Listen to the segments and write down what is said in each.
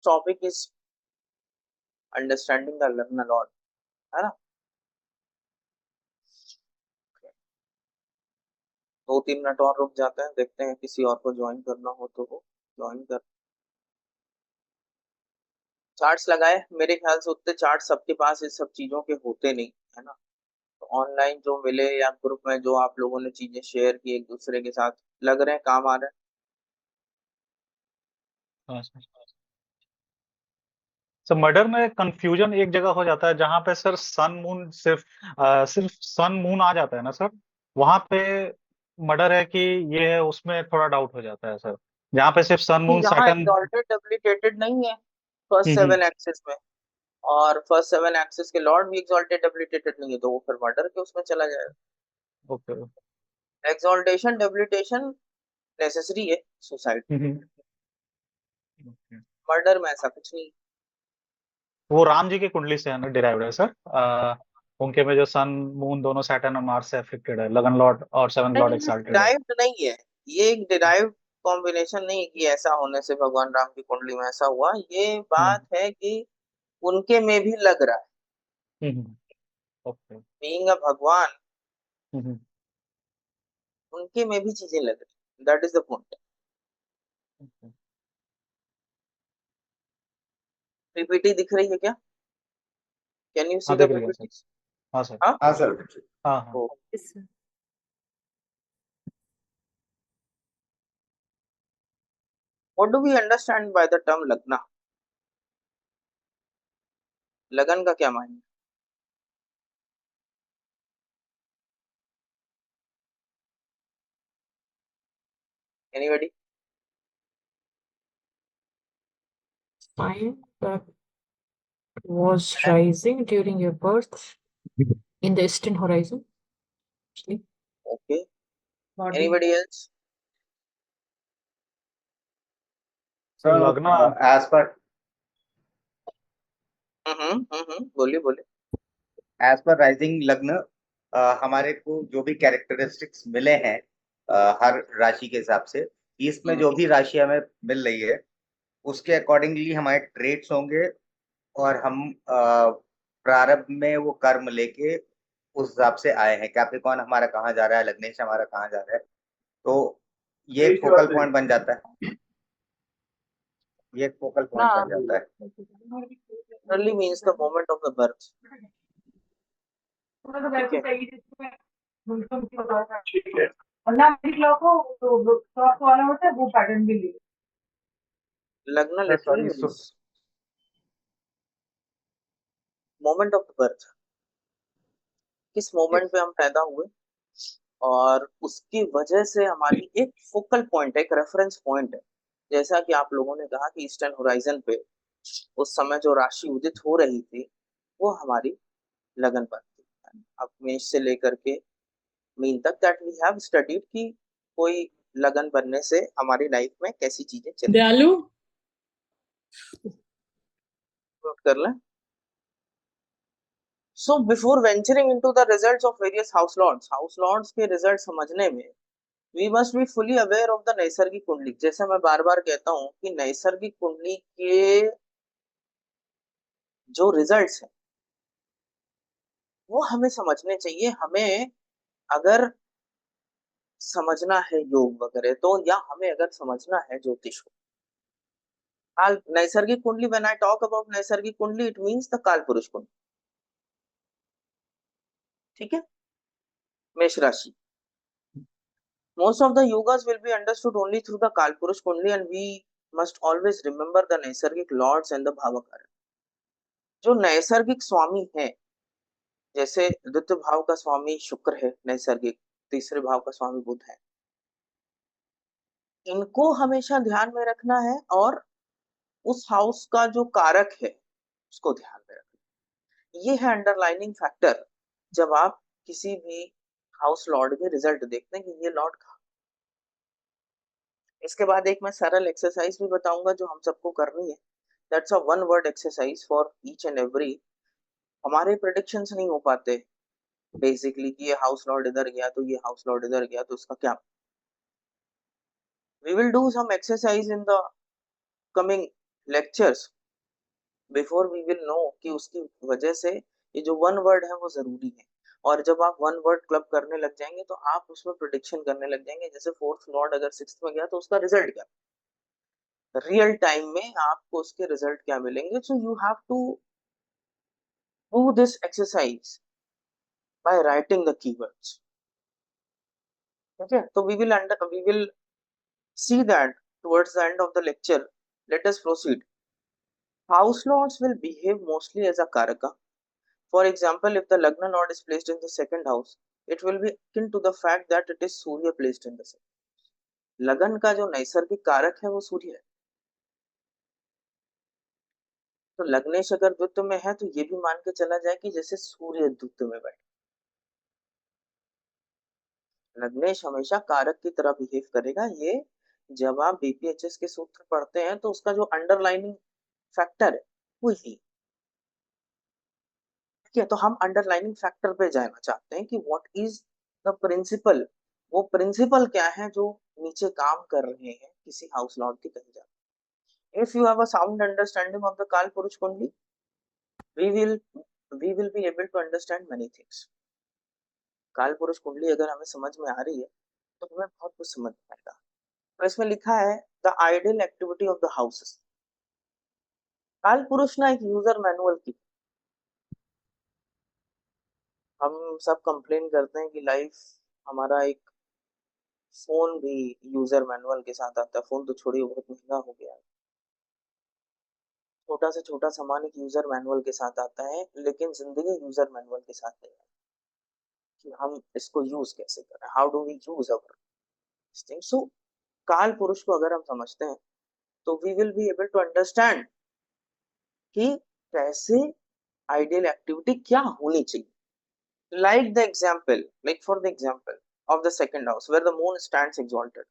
Topic is understanding the लग्न Lord, है ना। 2-3 मिनट और रुक जाते हैं, देखते हैं किसी और को ज्वाइन करना हो तो वो ज्वाइन कर। चार्ट्स लगाए, मेरे ख्याल से उतने चार्ट सबके पास इस सब चीजों के होते नहीं, है ना। तो ऑनलाइन जो मिले या ग्रुप में जो आप लोगों ने चीजें शेयर की एक दूसरे के साथ, लग रहे हैं काम आ रहे हाँ सर। सर मर्डर में कंफ्यूजन एक जगह हो जाता है जहां पे सर सन मून सिर्फ सन मून आ जाता है ना सर, वहां पे मर्डर है कि ये है, उसमें थोड़ा डाउट हो जाता है सर। जहाँ पे सिर्फ सन हैं। मून यहाँ सैटर्न। एग्जॉल्टेड डुप्लीकेटेड नहीं है फर्स्ट हम्म। 7 एक्सिस में, और फर्स्ट 7 एक्सिस के लॉर्ड भी एग्जॉल्टेड डुप्लीकेटेड नहीं है, तो वो फिर मर्डर के उसमें चला जाएगा। ओके। एक्सॉल्टेशन डुप्लीटेशन नेसेसरी है सोसाइटी, हम्म। ओके। मर्डर में ऐसा कुछ नहीं। वो राम जी की कुंडली से है ना, डिराइव्ड है सर। उनके में जो सन मून दोनों सैटर्न और मार्स से अफेक्टेड है, लगन लॉर्ड और सेवन लॉर्ड नहीं, एक्साल्टेड है। डिराइव्ड नहीं है, ये एक डिराइव्ड कॉम्बिनेशन नहीं है कि ऐसा होने से भगवान राम की कुंडली में ऐसा हुआ। ये हम्म। बात है कि उनके में भी लग रहा है, ओके। बीइंग अ भगवान हम्म। उनके में भी चीजें लग रही, that is the point. Okay. PPT दिख रही है क्या? कैन यू सी हाँ द देख लिया सर। पीपीटी? हाँ सर। हाँ। हाँ सर। हाँ हाँ। तो Yes, sir. What do we understand by the term lagna? लगन का क्या मायने? Anybody? Fine, that was rising during your birth in the eastern horizon. Actually, okay, body. Anybody else? Sir लगना। एज पर बोलिए बोलिए। राइजिंग लग्न, हमारे को जो भी कैरेक्टरिस्टिक्स मिले हैं हर राशि के हिसाब से, इसमें जो भी राशि हमें मिल रही है उसके अकॉर्डिंगली हमारे ट्रेड्स होंगे, और हम प्रारंभ में वो कर्म लेके उस हिसाब से आए हैं। कैप्रिकॉन हमारा कहाँ जा रहा है, लग्नेश हमारा कहाँ जा रहा है, तो ये एक फोकल पॉइंट बन जाता है, ये एक फोकल ना, पॉइंट बन जाता है। Early means the moment of the birth, ठीक है। ठीक है। और ना क्लॉक हो तो क्लॉक वाला होता है वो पैटर्न भी ले। लगना sir literally sorry, means moment of the birth, किस मोमेंट पे हम पैदा हुए, और उसकी वजह से हमारी एक फोकल पॉइंट है, एक रेफरेंस पॉइंट है। जैसा कि आप लोगों ने कहा कि ईस्टर्न होराइजन पे उस समय जो राशि उदित हो रही थी वो हमारी लगन पर थी। अब मेष से लेकर के मीन तक दैट वी हैव स्टडीड कि कोई लगन बनने से हमारी लाइफ में कैसी चीजें चलती दयालु. नोट कर लें। So before venturing into the results of various house lords के रिजल्ट समझने में we must be fully aware of the naisargik kundli. जैसे मैं बार बार कहता हूं कि नैसर्गिक कुंडली के जो रिजल्ट्स हैं वो हमें समझने चाहिए। हमें अगर समझना है योग वगैरह तो, या हमें अगर समझना है ज्योतिष को, काल नैसर्गिक कुंडली, व्हेन आई टॉक अबाउट नैसर्गिक कुंडली इट मींस द काल पुरुष कुंडली, ठीक है। मेष राशि, most of the yogas will be understood only through the kalpurush kundli, and we must always remember the नैसर्गिक lords and the भावकार। जो नैसर्गिक स्वामी है, जैसे द्वितीय भाव का स्वामी शुक्र है नैसर्गिक, तीसरे भाव का स्वामी बुध है, इनको हमेशा ध्यान में रखना है, और उस हाउस का जो कारक है उसको ध्यान में रखना। ये है अंडरलाइनिंग फैक्टर जब आप किसी भी हाउस लॉर्ड के रिजल्ट देखते हैं कि ये लॉर्ड कहाँ। इसके बाद एक मैं सरल एक्सरसाइज भी बताऊंगा जो हम सबको करनी है। That's a one word exercise for each and every. हमारे प्रिडिक्शंस नहीं हो पाते बेसिकली कि ये हाउस लॉर्ड इधर गया तो ये हाउस लॉर्ड इधर गया तो इसका क्या। We will do some exercise in the coming lectures before we will know कि उसकी वजह से ये जो वन वर्ड है वो जरूरी है। और जब आप वन वर्ड क्लब करने लग जाएंगे तो आप उसमें प्रोडिक्शन करने लग जाएंगे, जैसे फोर्थ लॉर्ड अगर सिक्स्थ में गया तो उसका रिजल्ट क्या, रियल टाइम में आपको उसके रिजल्ट क्या मिलेंगे। So you have to do this exercise by writing the keywords. ठीक है, तो we will see that towards the end of the lecture. Let us proceed. House lords will behave mostly as a karaka. For example, if the lagna lord is placed in the second house, it will be akin to the fact that it is Surya placed in the second. लगन का जो नैसर्गिक कारक है वो सूर्य है, तो लग्नेश अगर द्वित्व में है तो ये भी मान के चला जाए कि जैसे सूर्य द्वित्व में बैठे। लग्नेश हमेशा कारक की तरह बिहेव करेगा। ये जब आप बीपीएचएस के सूत्र पढ़ते हैं तो उसका जो अंडरलाइनिंग फैक्टर है वो यही। ठीक है, तो हम अंडरलाइनिंग फैक्टर पे जाना चाहते हैं कि व्हाट इज द प्रिंसिपल, वो प्रिंसिपल क्या है जो नीचे काम कर रहे हैं किसी हाउस लॉर्ड की कही जाए। If you have a sound understanding of the काल पुरुष कुंडली, we will we will be able to understand many things। काल पुरुष कुंडली अगर हमें समझ में आ रही है तो हमें बहुत कुछ समझ में आएगा। तो इसमें लिखा है the ideal activity of the houses. काल पुरुष ना एक यूजर मैनुअल की, हम सब कंप्लेन करते हैं कि लाइफ हमारा एक फोन भी यूजर मैनुअल के साथ आता है। फोन तो छोड़िए, बहुत महंगा हो गया है। छोटा से छोटा सामान एक यूजर मैनुअल के साथ आता है, लेकिन जिंदगी यूजर मैनुअल के साथ नहीं है कि हम इसको यूज कैसे करें, how do we use our thing. So काल पुरुष को अगर हम समझते हैं तो we will be able to understand कि कैसे आइडियल एक्टिविटी क्या होनी चाहिए। Like for the example of the second house where the moon stands exalted.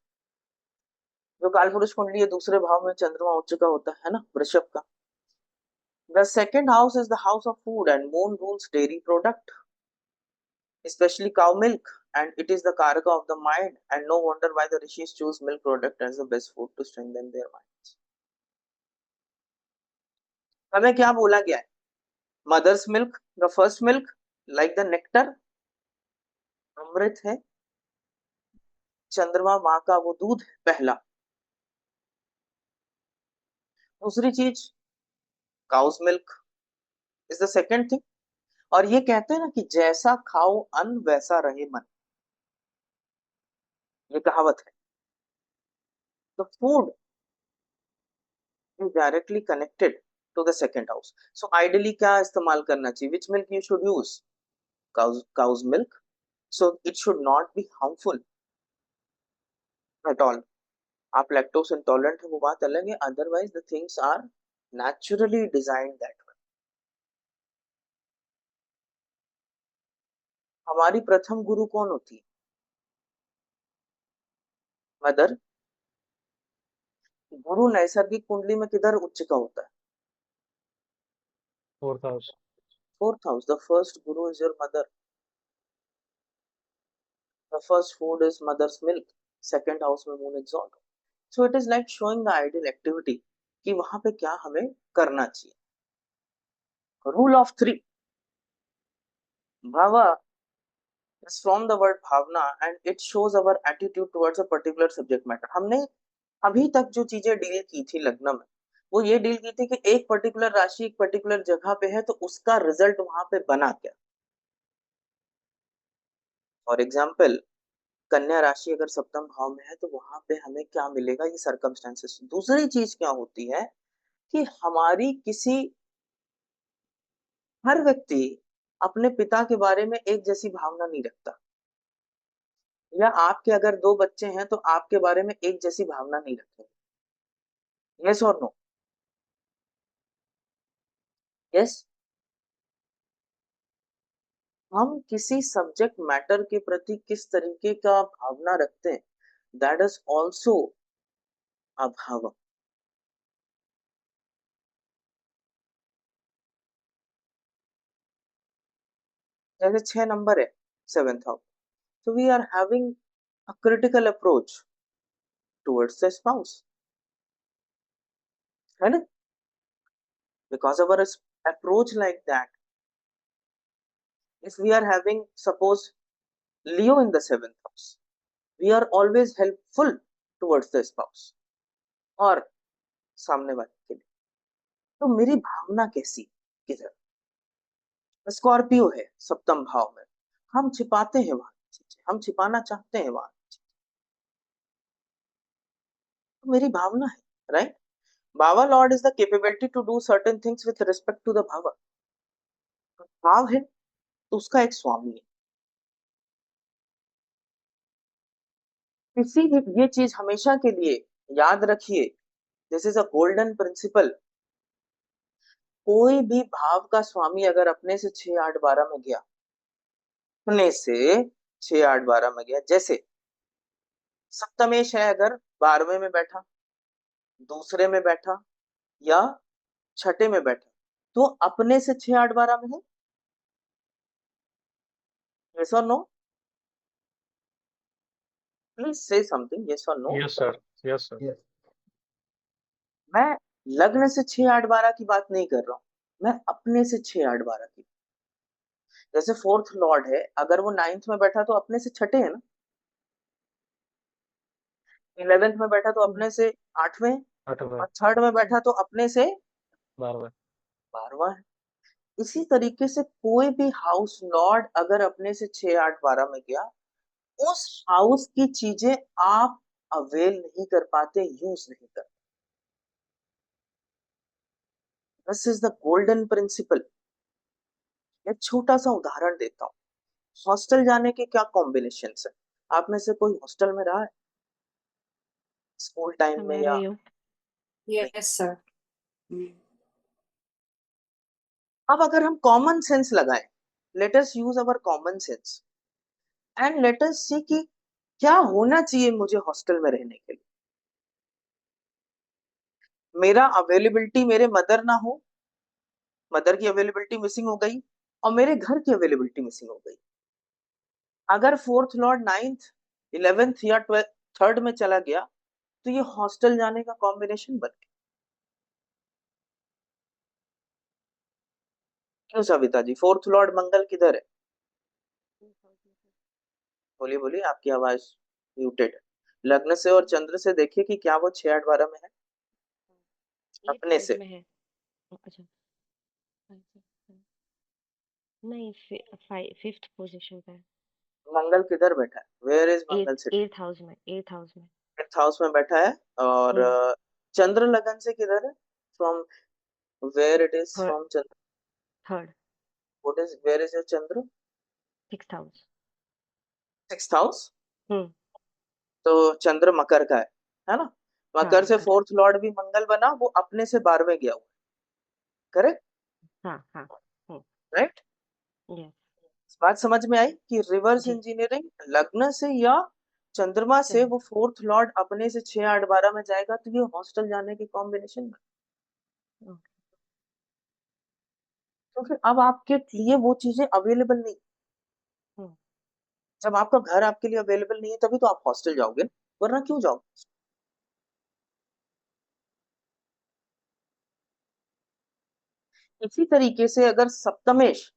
जो काल पुरुष कुंडली है दूसरे भाव में चंद्रमा उच्च का होता है ना, वृषभ का। The second house is the house of food and moon rules dairy product, especially cow milk, and it is the karaka of the mind, and no wonder why the rishis choose milk product as the best food to strengthen their minds। हमें क्या बोला गया है? Mother's milk, the first milk, like the nectar, अमृत है। चंद्रमा माँ का वो दूध है पहला। दूसरी चीज cows milk is the second thing. और ये कहते हैं ना कि जैसा खाओ अन्न वैसा रहे मन, ये कहावत है। तो food is directly connected to the second house। So ideally क्या इस्तेमाल करना चाहिए? Which milk you should use? Cow's milk। So it should not be harmful at all। आप lactose intolerant है वो बात अलग है, otherwise the things are naturally designed that way। हमारी प्रथम गुरु कौन होती है? मदर। गुरु नैसर्गिक कुंडली में किधर उच्च का होता है? Fourth house. Fourth house. The first guru is your mother. The first food is mother's milk. Second house में moon exalt. So it is like showing the ideal activity कि वहां पे क्या हमें करना चाहिए। Rule of three, bhava is from the word bhavana and it shows our attitude towards a particular subject matter। हमने अभी तक जो चीजें डील की थी लग्न में, वो ये डील की थी कि एक पर्टिकुलर राशि एक पर्टिकुलर जगह पे है तो उसका रिजल्ट वहां पे बना क्या। फॉर एग्जाम्पल कन्या राशि अगर सप्तम भाव में है तो वहां पे हमें क्या मिलेगा, ये सर्कमस्टेंसेस। दूसरी चीज क्या होती है कि हमारी किसी, हर व्यक्ति अपने पिता के बारे में एक जैसी भावना नहीं रखता, या आपके अगर दो बच्चे हैं तो आपके बारे में एक जैसी भावना नहीं रखेंगे। यस और नो? यस। हम किसी सब्जेक्ट मैटर के प्रति किस तरीके का भावना रखते हैं, दैट इज ऑल्सो अ भाव। जैसे 6 नंबर है seventh house, so we are having a critical approach towards the spouse, है ना? because our approach like that, if we are having suppose Leo in the 7th house, we are always helpful towards the spouse और सामने वाले के लिए। तो मेरी भावना कैसी किधर? स्कॉर्पियो है सप्तम भाव में, हम छिपाते हैं वहां चीजें, हम छिपाना चाहते हैं वहां चीजें। तो मेरी भावना है, right? Bhava lord is the capability to do certain things with respect to the bhava. भाव है तो उसका एक स्वामी है। इसीलिए ये चीज हमेशा के लिए याद रखिए, this is a golden principle. कोई भी भाव का स्वामी अगर अपने से 6 8 12 में गया, अपने से 6 8 12 में गया, जैसे सप्तमेश है अगर 12वें में बैठा, दूसरे में बैठा या छठे में बैठा, तो अपने से 6 8 12 में है। यस और no? Please say something, yes और no? Yes sir, yes sir. मैं लग्न से 6 8 12 की बात नहीं कर रहा हूं, मैं अपने से 6 8 12 की। जैसे 4th लॉर्ड है, अगर वो 9th में बैठा तो अपने से छठे है ना, 11th में बैठा तो अपने से 8वें, 8वें, और 3rd में बैठा तो अपने से 12वें। 12वां है। इसी तरीके से कोई भी हाउस लॉर्ड अगर अपने से 6 8 12 में गया, उस हाउस की चीजें आप अवेल नहीं कर पाते, यूज नहीं कर। This is the golden principle. एक छोटा सा उदाहरण देता हूँ, हॉस्टल जाने के क्या कॉम्बिनेशन है? आप में से कोई हॉस्टल में रहा है स्कूल टाइम में या Yes, sir. अब अगर हम कॉमन सेंस लगाएं, let us use our common sense and let us see कि क्या होना चाहिए मुझे हॉस्टल में रहने के लिए। मेरा अवेलेबिलिटी, मेरे मदर ना हो, मदर की अवेलेबिलिटी मिसिंग हो गई, और मेरे घर की अवेलेबिलिटी मिसिंग हो गई। अगर 4th लॉर्ड 9th 11th या 3rd में चला गया, तो ये हॉस्टल जाने का कॉम्बिनेशन बन गया। क्यों सविता जी? 4th लॉर्ड मंगल किधर है? बोलिए बोलिए, आपकी आवाज म्यूटेड है। लग्न से और चंद्र से देखिए कि क्या वो 6 8 12 में है अपने से। में है। अच्छा, नहीं, 5th पोजीशन पे है। मंगल किधर बैठा है? Where is Mangal sitting? 8th house में, 8th हाउस में। 8th हाउस में बैठा है। और चंद्र लगन से किधर है? From where it is Third, from Chandra? third, what is, where is your Chandra? 6th house. 6th house. Hmm, तो चंद्र मकर का है ना? मकर से मकर। 4th लॉर्ड भी मंगल बना, वो अपने से 12वें गया हुआ। करेक्ट? हाँ, राइट? यस बात समझ में आई कि रिवर्स जी। इंजीनियरिंग लग्न से या चंद्रमा से वो 4th लॉर्ड अपने से 6 8 12 में जाएगा, तो ये हॉस्टल जाने की कॉम्बिनेशन में। ओके। क्योंकि अब आपके लिए वो चीजें अवेलेबल नहीं। हम्म, जब आपका घर आपके लिए अवेलेबल नहीं है, तभी तो आप हॉस्टल जाओगे, वरना क्यों जाओगे? इसी तरीके से अगर सप्तमेश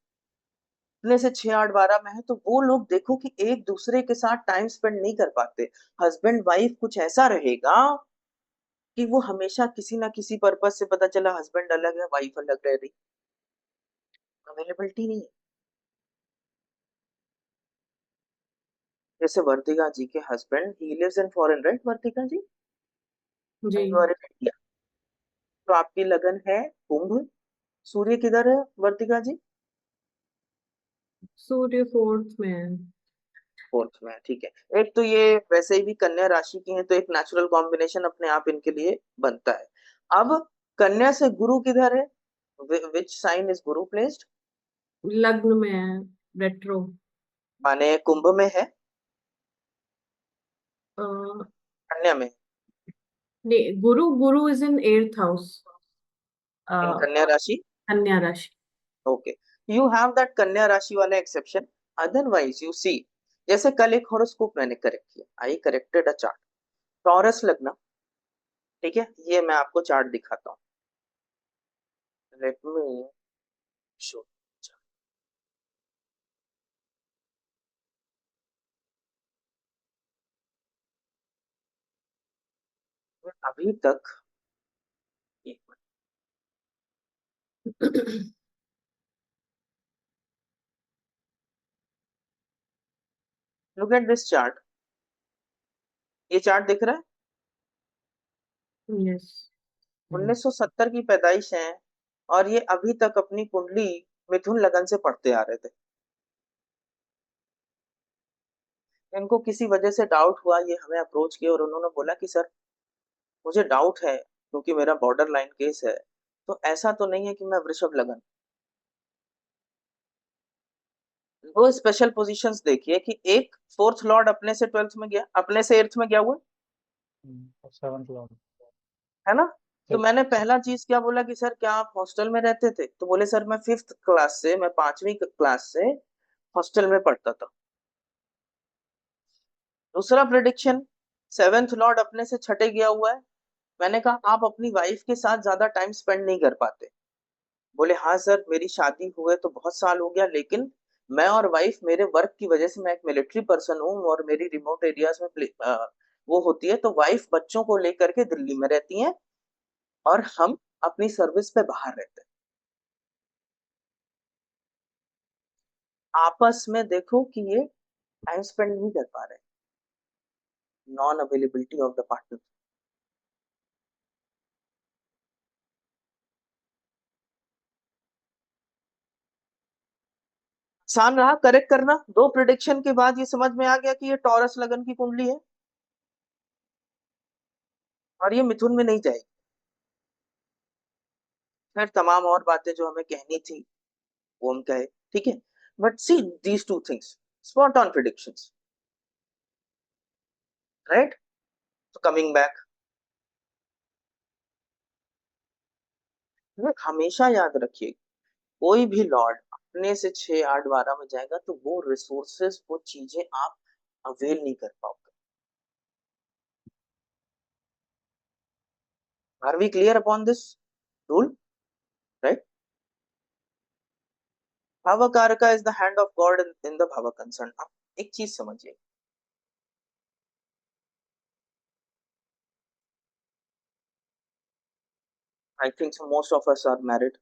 अपने से 6 8 12 में है, तो वो लोग देखो कि एक दूसरे के साथ टाइम स्पेंड नहीं कर पाते। हस्बैंड वाइफ कुछ ऐसा रहेगा कि वो हमेशा किसी ना किसी पर्पज से, पता चला हस्बैंड अलग है, वाइफ अलग रह रही, अवेलेबिलिटी नहीं है। जैसे वर्तिका जी के husband, he lives in foreign, right Vartika ji? जी। You are in India. तो आपकी लगन है कुंभ, सूर्य किधर है वर्तिका जी? सूर्य 4th में है। 4th में, ठीक है। एक तो ये वैसे ही भी कन्या राशि की है, तो एक नेचुरल कॉम्बिनेशन अपने आप इनके लिए बनता है। अब कन्या से गुरु किधर है? Which sign is Guru placed? लग्न में है, रेट्रो। माने कुंभ में है, अ, कन्या में, नहीं, गुरु इज इन 8th हाउस, इन कन्या राशि। कन्या राशि। ओके, यू हैव दैट कन्या राशि वाला एक्सेप्शन। अदरवाइज यू सी, जैसे कल एक हॉरोस्कोप मैंने करेक्ट किया, आई करेक्टेड अ चार्ट, टॉरस लग्न, ठीक है? ये मैं आपको चार्ट दिखाता हूँ। Let me show. अभी तक एक minute, look at this chart. ये चार्ट दिख रहा है? Yes. 1970 की पैदाइश है और ये अभी तक अपनी कुंडली मिथुन लगन से पढ़ते आ रहे थे। इनको किसी वजह से डाउट हुआ, ये हमें अप्रोच किया और उन्होंने बोला कि सर मुझे डाउट है क्योंकि मेरा बॉर्डर लाइन केस है, तो ऐसा तो नहीं है कि मैं वृषभ लगन। वो स्पेशल पोजीशंस देखिए कि एक फोर्थ लॉर्ड अपने से 12th में गया, अपने से 8th में गया हुआ, 7th लॉर्ड है ना? तो ठीक। मैंने पहला चीज क्या बोला कि सर क्या आप हॉस्टल में रहते थे? तो बोले सर मैं 5th क्लास से, मैं 5वीं क्लास से हॉस्टल में पढ़ता था। दूसरा प्रिडिक्शन, 7th लॉर्ड अपने से छठे गया हुआ है। मैंने कहा आप अपनी वाइफ के साथ ज्यादा टाइम स्पेंड नहीं कर पाते। बोले हाँ सर मेरी शादी हुए तो बहुत साल हो गया, लेकिन मैं और वाइफ मेरे वर्क की वजह से, मैं एक मिलिट्री पर्सन हूँ और मेरी रिमोट एरियाज में वो होती है, तो वाइफ बच्चों को लेकर के दिल्ली में रहती हैं और हम अपनी सर्विस पे बाहर रहते हैं। आपस में देखो कि ये टाइम स्पेंड नहीं कर पा रहे, non availability of the partner. आसान रहा करेक्ट करना? दो प्रिडिक्शन के बाद ये समझ में आ गया कि ये टॉरस लगन की कुंडली है और ये मिथुन में नहीं जाएगी। फिर तमाम और बातें जो हमें कहनी थी वो हम कहे, ठीक है। But see these two things, spot on predictions, right? तो कमिंग बैक, हमेशा याद रखिए कोई भी लॉर्ड अपने से 6, 8, 12 में जाएगा तो वो रिसोर्सेस, वो चीजें आप अवेल नहीं कर पाओगे। Are we clear upon this rule, right? Bhavakaraka is the hand of God in the bhava concern. आप एक चीज समझिए, I think so most of us are married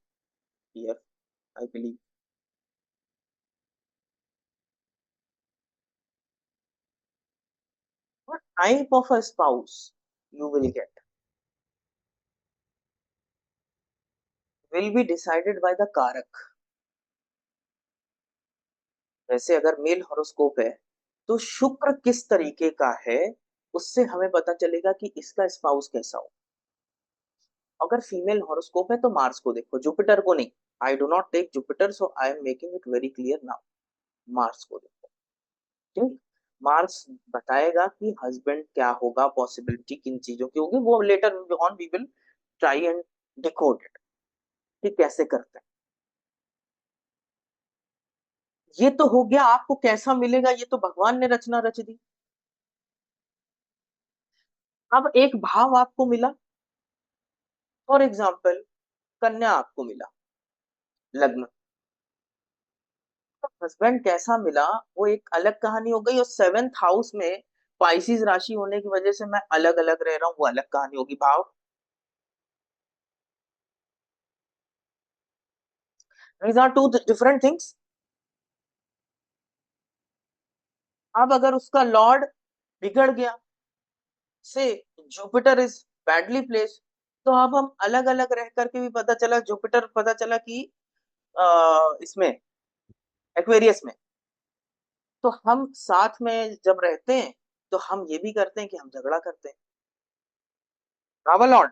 here, I believe. What type of a spouse you will get will be decided by the कारक। जैसे अगर mail horoscope है तो शुक्र किस तरीके का है, उससे हमें पता चलेगा कि इसका स्पाउस कैसा हो। अगर फीमेल हॉरोस्कोप है तो मार्स को देखो, जुपिटर को नहीं। I do not take Jupiter, so I am making it very clear now. Mars को देखो, ठीक? मार्स बताएगा कि हस्बैंड क्या होगा, पॉसिबिलिटी किन चीजों की होगी, वो later on we will try and decode it कि कैसे करते हैं। ये तो हो गया आपको कैसा मिलेगा, ये तो भगवान ने रचना रच दी। अब एक भाव आपको मिला, फॉर एग्जाम्पल कन्या आपको मिला लग्न, तो हस्बैंड कैसा मिला वो एक अलग कहानी हो गई। और 7th हाउस में पाइसिस राशि होने की वजह से मैं अलग अलग रह रहा हूँ, वो अलग कहानी होगी। भाव, these are two different things। अब अगर उसका लॉर्ड बिगड़ गया, से जुपिटर इज बैडली प्लेस, तो अब हम अलग अलग रह करके भी पता चला, जुपिटर पता चला कि इसमें एक्वेरियस में, तो हम साथ में जब रहते हैं तो हम ये भी करते हैं कि हम झगड़ा करते हैं। रावल लॉर्ड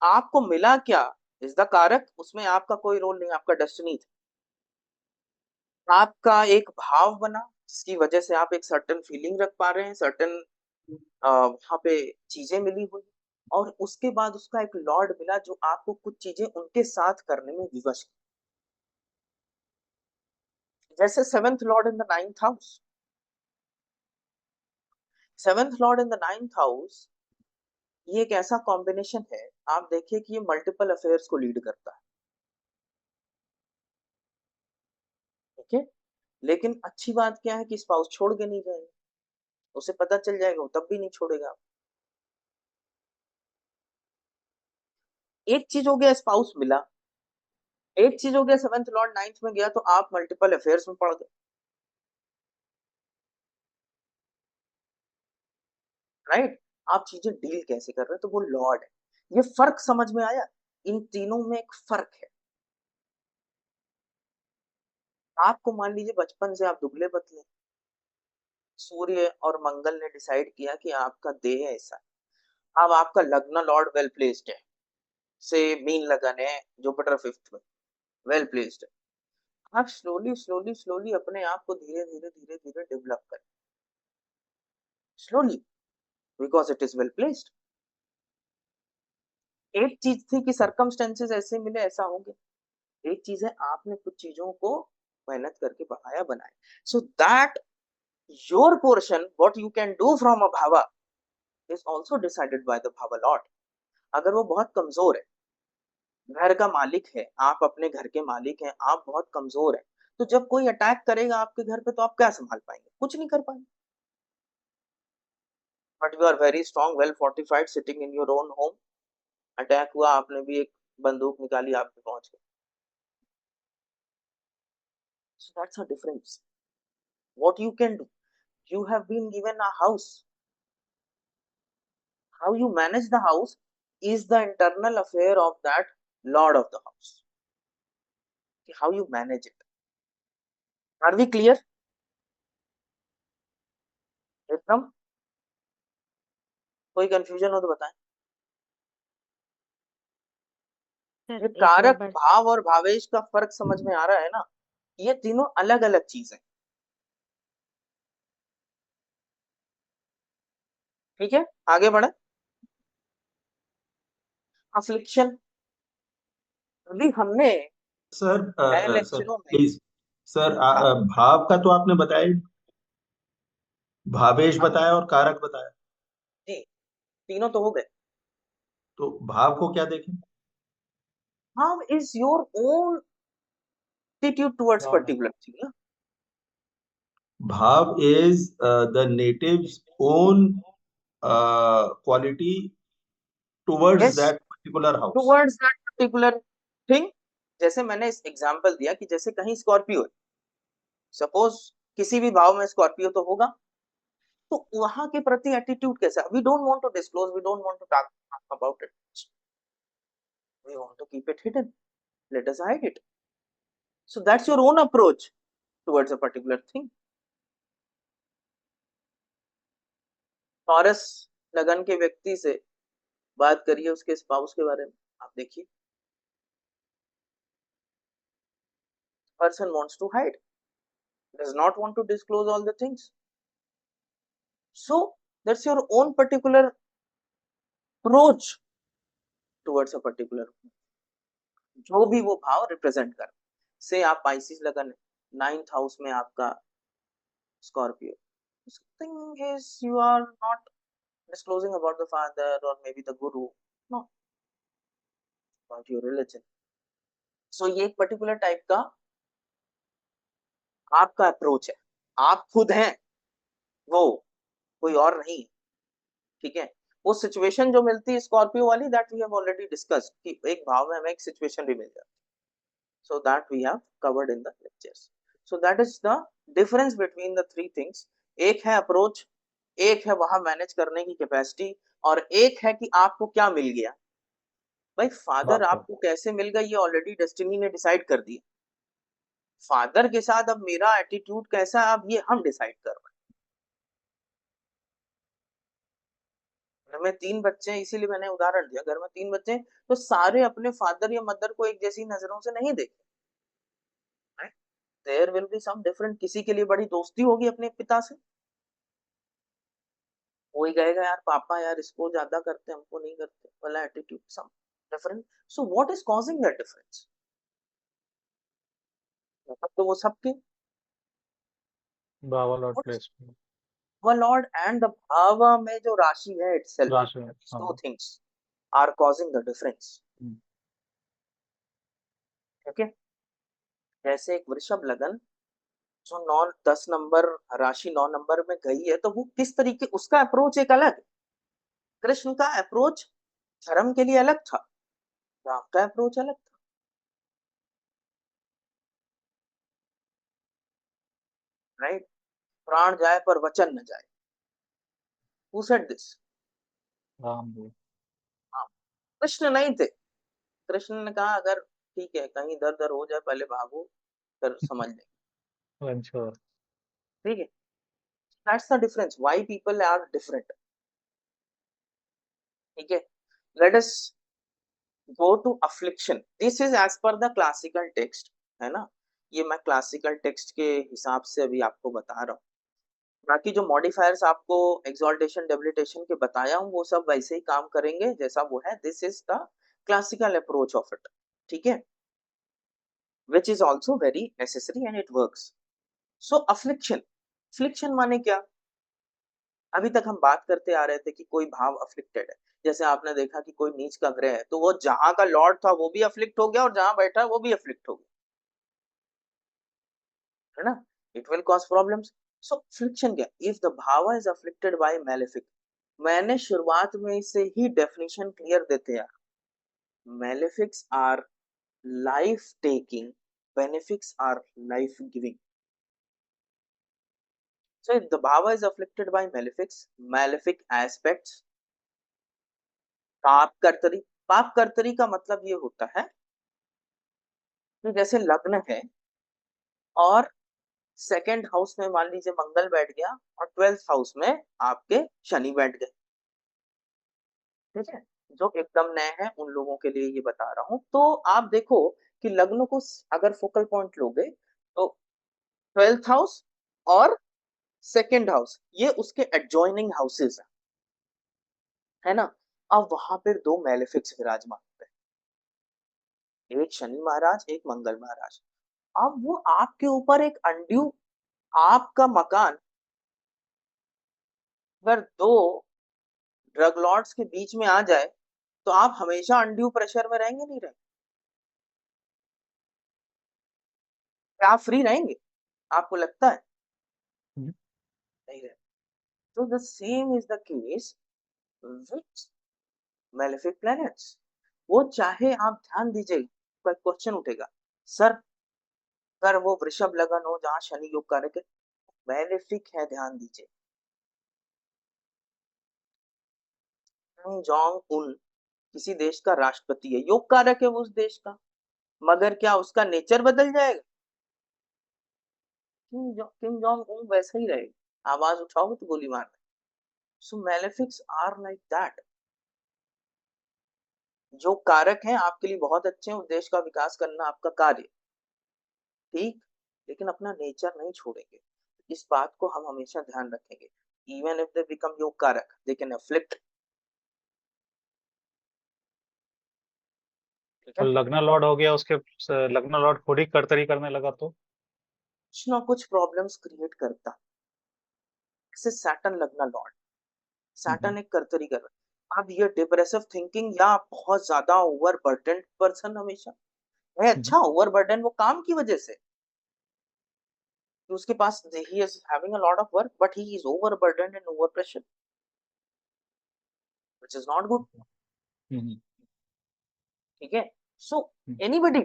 आपको मिला क्या, इज द कारक, उसमें आपका कोई रोल नहीं, आपका डेस्टिनी था। आपका एक भाव बना जिसकी वजह से आप एक सर्टेन फीलिंग रख पा रहे हैं, सर्टेन वहां पे चीजें मिली हुई, और उसके बाद उसका एक लॉर्ड मिला जो आपको कुछ चीजें उनके साथ करने में विवश। जैसे 7th Lord in the 9th house, 7th Lord in the 9th house, ये एक ऐसा कॉम्बिनेशन है, आप देखिए कि ये मल्टीपल अफेयर्स को लीड करता है। ओके, लेकिन अच्छी बात क्या है कि स्पाउस छोड़ के नहीं जाएगा, उसे पता चल जाएगा, वो तब भी नहीं छोड़ेगा। एक चीज हो गया स्पाउस मिला, एक चीज हो गया सेवेंथ लॉर्ड नाइन्थ में गया, तो आप मल्टीपल अफेयर्स में पड़ गए, राइट। आप चीजें डील कैसे कर रहे हैं, तो वो लॉर्ड है। ये फर्क समझ में आया, इन तीनों में एक फर्क है। आपको मान लीजिए बचपन से आप दुबले पतले, सूर्य और मंगल ने डिसाइड किया कि आपका देह ऐसा है, अब आपका लग्न लॉर्ड वेल प्लेस्ड है, से मीन लगन है, जुपिटर फिफ्थ में वेल प्लेस्ड है। आप स्लोली स्लोली स्लोली अपने आप को धीरे धीरे धीरे धीरे डेवलप करें, slowly, because it is well placed. एक चीज थी कि सर्कमस्टेंसेस ऐसे मिले, ऐसा हो गया। एक चीज है आपने कुछ चीजों को मेहनत करके बढ़ाया बनाया, so that your portion what you can do from a bhava is also decided by the bhava lord. अगर वो बहुत कमजोर है, घर का मालिक है, आप अपने घर के मालिक हैं, आप बहुत कमजोर हैं, तो जब कोई अटैक करेगा आपके घर पे, तो आप क्या संभाल पाएंगे? कुछ नहीं कर पाएंगे। But you are very strong, well fortified, sitting in your own home, attack हुआ, आपने भी एक बंदूक निकाली, आप भी पहुंच गए। So that's a difference. What you can do, you have been given a house. How you manage the house is the internal affair of that lord of the house. How you manage it. Are we clear? एकदम कोई confusion हो तो बताएं। Sir ये एक और कारक बार भाव और भावेश का फर्क समझ में आ रहा है ना? ये तीनों अलग अलग चीजें, ठीक है, आगे बढ़े। अफ्लिक्शन, अभी हमने सर नए सर लेक्चरों में, प्लीज सर हाँ, भाव का तो आपने बताया ही, भावेश हाँ, बताया और कारक बताया, जी, तीनों तो हो गए। तो भाव को क्या देखें? भाव is your own attitude towards particular thing ना। भाव is the natives own quality towards yes, that particular house. Towards that particular thing. जैसे मैंने इस एग्जांपल दिया कि जैसे कहीं स्कॉर्पियो है, सपोज किसी भी भाव में स्कॉर्पियो तो होगा, तो वहां के प्रति एटीट्यूड कैसा? We don't want to disclose, we don't want to talk about it, we want to keep it hidden, let us hide it. So that's your own approach towards a particular thing. Taurus लगन के व्यक्ति से बात करिए उसके spouse के बारे में, आप देखिए, person wants to hide, does not want to disclose all the things. So that's your own particular approach towards a particular, जो भी वो भाव रिप्रेजेंट कर। से आप पाइसिस लगन, नाइन्थ हाउस में आपका Scorpio, something is you are not disclosing about the father or maybe the guru, no, about your religion. So ये एक पर्टिकुलर टाइप का आपका अप्रोच है, आप खुद हैं वो, कोई और नहीं है, ठीक है। वो सिचुएशन जो मिलती है स्कॉर्पियो वाली, that we have already discussed कि एक भाव में हमें एक सिचुएशन भी मिल जाती है, so that we have covered in the lectures. So that is the difference between the three things. एक है अप्रोच, एक है वहां मैनेज करने की कैपेसिटी, और एक है कि आपको क्या मिल गया। भाई फादर आपको कैसे मिल गया, ये ऑलरेडी डेस्टिनी ने डिसाइड कर दिया। फादर के साथ अब मेरा एटीट्यूड कैसा है, अब ये हम डिसाइड कर रहे हैं। घर में 3 बच्चे हैं, इसीलिए मैंने उदाहरण दिया, घर में 3 बच्चे हैं, तो सारे अपने फादर या मदर को एक जैसी नजरों से नहीं देखे, there will be some different. किसी के लिए बड़ी दोस्ती होगी अपने पिता से, कोई कहेगा यार पापा यार इसको ज्यादा करते, हमको नहीं करते, वाला attitude some different. So what is causing that difference? मतलब तो वो सबके bhava lord placement, lord and the bhava में जो राशि है इटसेल्फ, राशि, दो हाँ। Things are causing the difference, ठीक है। जैसे एक वृषभ लगन जो 9-10 नंबर राशि 9 नंबर में गई है, तो वो किस तरीके, उसका अप्रोच एक अलग है। कृष्ण का अप्रोच धर्म के लिए अलग था, राम का अप्रोच अलग था। राइट? प्राण जाए पर वचन न जाए। Who said this? Ram ji. हाँ, कृष्ण नहीं थे। कृष्ण ने कहा अगर ठीक है कहीं दर दर हो जाए पहले भागो, फिर समझ लेंगे। अच्छा। ठीक है, that's the difference, why people are different. ठीक है, let us go to affliction. This is as per the classical text, है ना। ये मैं क्लासिकल टेक्स्ट के हिसाब से अभी आपको बता रहा हूँ। बाकी जो मॉडिफायर्स आपको एक्सॉल्टेशन डेबिलिटेशन के बताया हूँ वो सब वैसे ही काम करेंगे जैसा वो है। This is the classical approach of it. ठीक है, which is also very necessary and it works. So affliction, affliction माने क्या? अभी तक हम बात करते आ रहे थे कि कोई भाव अफ्लिक्टेड है। जैसे आपने देखा कि कोई नीच का ग्रह है, तो वो जहां का लॉर्ड था वो भी अफ्लिक्ट हो गया और जहां बैठा है वो भी अफ्लिक्ट हो गया, है ना। It will cause problems. So affliction क्या? If the bhava is afflicted by malefic. मैंने शुरुआत में से ही डेफिनेशन क्लियर देते हैं। Malefics are life taking, benefics are life giving. So if the bhava is afflicted by malefics, malefic aspects, पाप कर्तरी। पाप कर्तरी का मतलब ये होता है कि जैसे लग्न है और सेकंड हाउस में मान लीजिए मंगल बैठ गया और 12th हाउस में आपके शनि बैठ गए। ठीक है, जो एकदम नए हैं उन लोगों के लिए ये बता रहा हूं। तो आप देखो कि लग्न को अगर फोकल पॉइंट लोगे तो 12th हाउस और सेकंड हाउस ये उसके एडजॉइनिंग हाउसेस है ना। अब वहां पे दो मैलेफिक्स विराजमान होते हैं, एक शनि महाराज एक मंगल महाराज। अब वो आपके ऊपर एक अनड्यू, आपका मकान अगर दो ड्रग लॉर्ड्स के बीच में आ जाए तो आप हमेशा अनड्यू प्रेशर में रहेंगे, नहीं रहेंगे? क्या आप फ्री रहेंगे? आपको लगता है? हम्म। नहीं रहेंगे। तो the same is the case with malefic planets. वो चाहे आप ध्यान दीजिए, क्वेश्चन उठेगा सर, अगर वो वृषभ लगन हो जहां शनि योग कारक है, मेलेफिक है, ध्यान दीजिए। किम जोंग उन किसी देश का राष्ट्रपति है, योग कारक है वो उस देश का, मगर क्या उसका नेचर बदल जाएगा? किम जोंग उन वैसा ही रहेगा, आवाज उठाओगे तो गोली मार। सो मेलेफिक्स आर लाइक दैट। जो कारक हैं आपके लिए बहुत अच्छे हैं, उस देश का विकास करना आपका कार्य, ठीक, लेकिन अपना नेचर नहीं छोड़ेंगे। इस बात को हम हमेशा ध्यान रखेंगे। इवन इफ दे बिकम योग कारक दे कैन अफ्लिक्ट। ठीक और है, लग्न लॉर्ड हो गया उसके, लग्न लॉर्ड खुद ही कर्तरी करने लगा तो? कुछ ना कुछ प्रॉब्लम्स क्रिएट करता है। जैसे सैटर्न लग्न लॉर्ड, हम्म। सैटर्न एक कर्तरी कर रहा है। अब ये डिप्रेसिव थिंकिंग या बहुत ज्यादा ओवरबर्डन पर्सन हमेशा है। हम्म। अच्छा ओवरबर्डन वो काम की वजह से कि उसके पास ही is having a lot of work but he is overburden and over pressure, which is not good. Hmm. ठीक है, so hmm. Anybody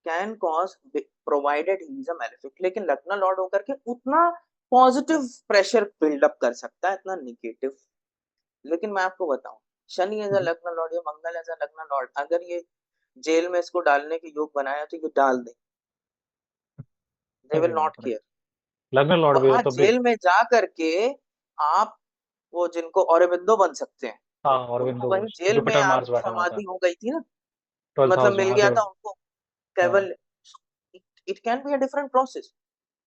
can cause provided he is a malefic. लेकिन लग्न लॉर्ड होकर के उतना पॉजिटिव प्रेशर बिल्डअप कर सकता है, इतना निगेटिव। लेकिन मैं आपको बताऊं, शनि एज अ हम्म। लग्न लॉर्ड या मंगल एज अ लग्न लॉर्ड अगर ये जेल में इसको डालने के योग बनाया तो ये डाल दे, दे विल अरे नॉट बाप रे, केयर। लग्न लॉर्ड भी हो वहां तब भी? जेल में जा करके आप वो जिनको औरबिंदो बन सकते हैं, हाँ, उनको ऑरबिंदो वहीं घोष, जेल में जुपिटर मार्स आपकी बैठा हुआ था समाधि हो गई थी ना, 12th मतलब हाउस में, मिल हाँ गया जो। था उनको हाँ। केवल। It can be a different process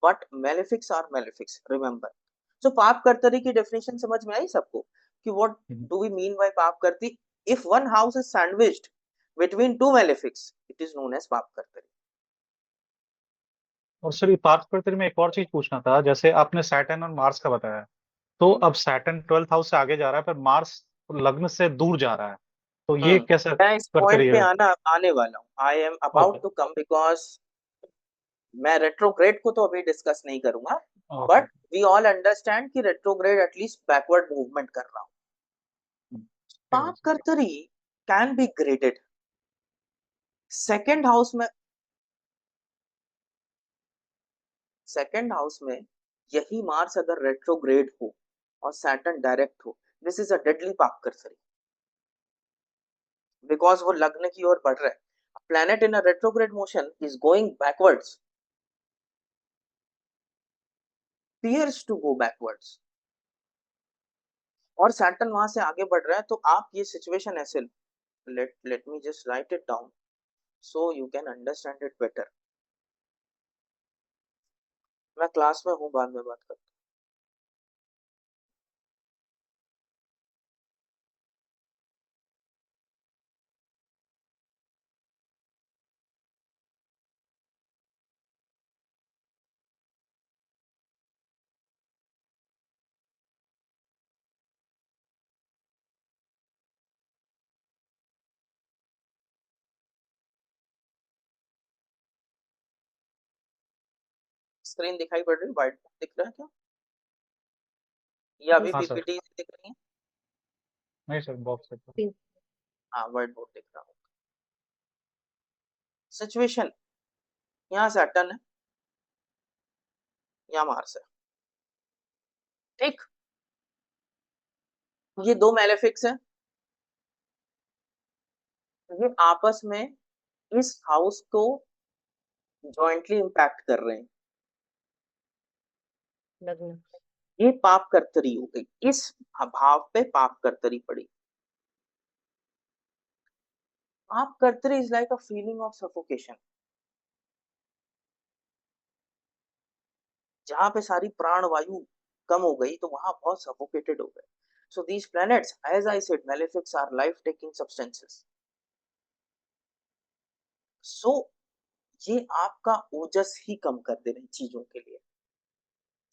but malefics are malefics, remember. So पाप कर्तरी की डेफिनेशन समझ में आई सबको कि what hmm. Do we mean by पाप कर्ती? If one house is sandwiched between two malefics it is known as पाप कर्तरी। और सर ये पार्थ पृथ्वी में एक और चीज पूछना था, जैसे आपने सैटर्न और मार्स का बताया, तो अब सैटर्न 12th हाउस से आगे जा रहा है, पर मार्स लग्न से दूर जा रहा है, तो ये कैसे मैं इस करते पॉइंट रहिए? पे आने वाला हूँ। I am about okay. To come because मैं रेट्रोग्रेड को तो अभी डिस्कस नहीं करूंगा, okay but we all understand कि रेट्रोग्रेड एटलीस्ट बैकवर्ड मूवमेंट कर रहा हूं। पाप कर्तरी can be graded. Second house में यही मार्स अगर रेट्रोग्रेड हो और सैटर्न डायरेक्ट हो, दिस इज अ डेडली पाप कर्तरी, बिकॉज वो लग्न की ओर बढ़ रहा है। Planet in a retrograde motion is going backwards, fears to go backwards, और सैटर्न वहां से आगे बढ़ रहा है। तो आप ये सिचुएशन ऐसे, let me just write it down so you can understand it better. मैं क्लास में हूँ, बाद में बात करता हूँ। स्क्रीन दिखाई पड़ रही है? व्हाइट बोर्ड दिख रहा है क्या? या अभी हाँ सर, पीपीटी दिख रही है? नहीं सर बॉक्स है। हाँ, व्हाइट बोर्ड दिख रहा है। सिचुएशन, यहाँ सैटर्न है, यहाँ मार्स है, ठीक। ये दो मैलेफिक्स हैं, ये आपस में इस हाउस को जॉइंटली इंपैक्ट कर रहे हैं। लग्न। ये पाप कर्तरी हो गई, इस भाव पे पाप कर्तरी पड़ी। पाप कर्तरी is like a feeling of suffocation, जहां पे सारी प्राण वायु कम हो गई तो वहां बहुत सफोकेटेड हो गए। So these planets, as I said, malefics are life taking substances. So ये आपका ओजस ही कम कर दे रहे चीजों के लिए।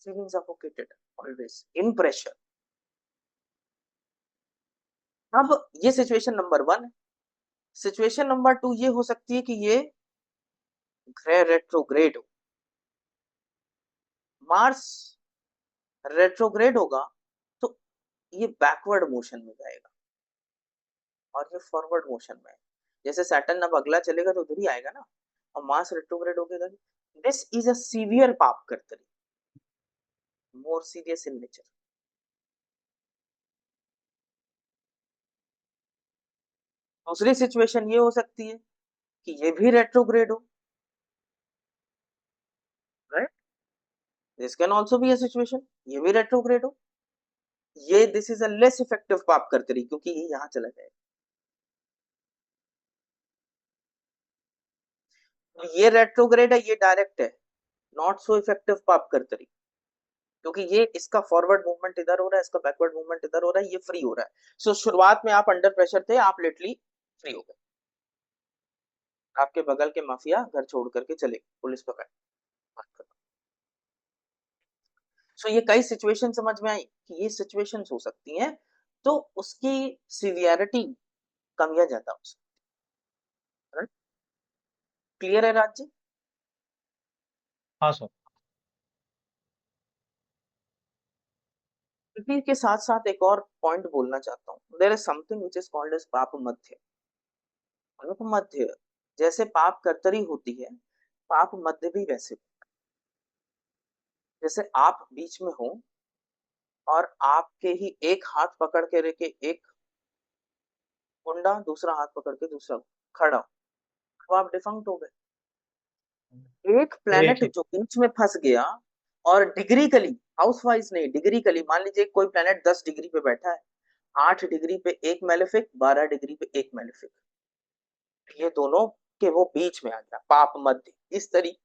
Feeling suffocated always in pressure. अब ये सिचुएशन नंबर 1 है। सिचुएशन नंबर 2 ये हो सकती है कि ये ग्रह रेट्रोग्रेड हो। मार्स रेट्रोग्रेड होगा तो ये बैकवर्ड मोशन में जाएगा और ये फॉरवर्ड मोशन में है। जैसे सैटर्न अब अगला चलेगा तो उधर ही आएगा ना, और मार्स रेट्रोग्रेड हो गया। दिस इज अ सीवियर पाप कर्तरी, मोर सीरियस इन नेचर। दूसरी सिचुएशन ये हो सकती है कि ये भी रेट्रोग्रेड हो, right? This can also be a situation, ये भी रेट्रोग्रेड हो। ये this is a less effective पाप कर्तरी, क्योंकि ये यहां चला जाएगा। ये रेट्रोग्रेड है, ये डायरेक्ट है, नॉट सो इफेक्टिव पाप कर्तरी, क्योंकि ये इसका फॉरवर्ड मूवमेंट इधर हो रहा है, इसका बैकवर्ड मूवमेंट इधर हो रहा है, ये फ्री हो रहा है। सो शुरुआत में आप अंडर प्रेशर थे, आप लेटली फ्री हो गए। आपके बगल के माफिया घर छोड़ करके चले, पुलिस पकड़। सो ये कई सिचुएशन समझ में आई कि ये सिचुएशंस हो सकती हैं, तो उसकी सिवियरिटी कम या ज्यादा हो सकती है। क्लियर है राज जी? हाँ सर। इसी के साथ साथ एक और पॉइंट बोलना चाहता हूँ। There is something which is called as पाप मध्य। पाप मध्य जैसे पाप कर्तरी होती है, पाप मध्य भी वैसे। जैसे आप बीच में हो और आपके ही एक हाथ पकड़ के लेके एक कुंडा, दूसरा हाथ पकड़ के दूसरा खड़ा, तो आप डिफंक्ट हो गए। एक प्लेनेट ही जो बीच में फंस गया, और डिग्रीकली, हाउस वाइज नहीं, डिग्रीकली, मान लीजिए कोई प्लेनेट 10 डिग्री पे बैठा है, 8 डिग्री पे एक मेलेफिक, 12 डिग्री पे एक मेलेफिक, ये दोनों के वो बीच में आ गया, पाप मध्य। इस तरीके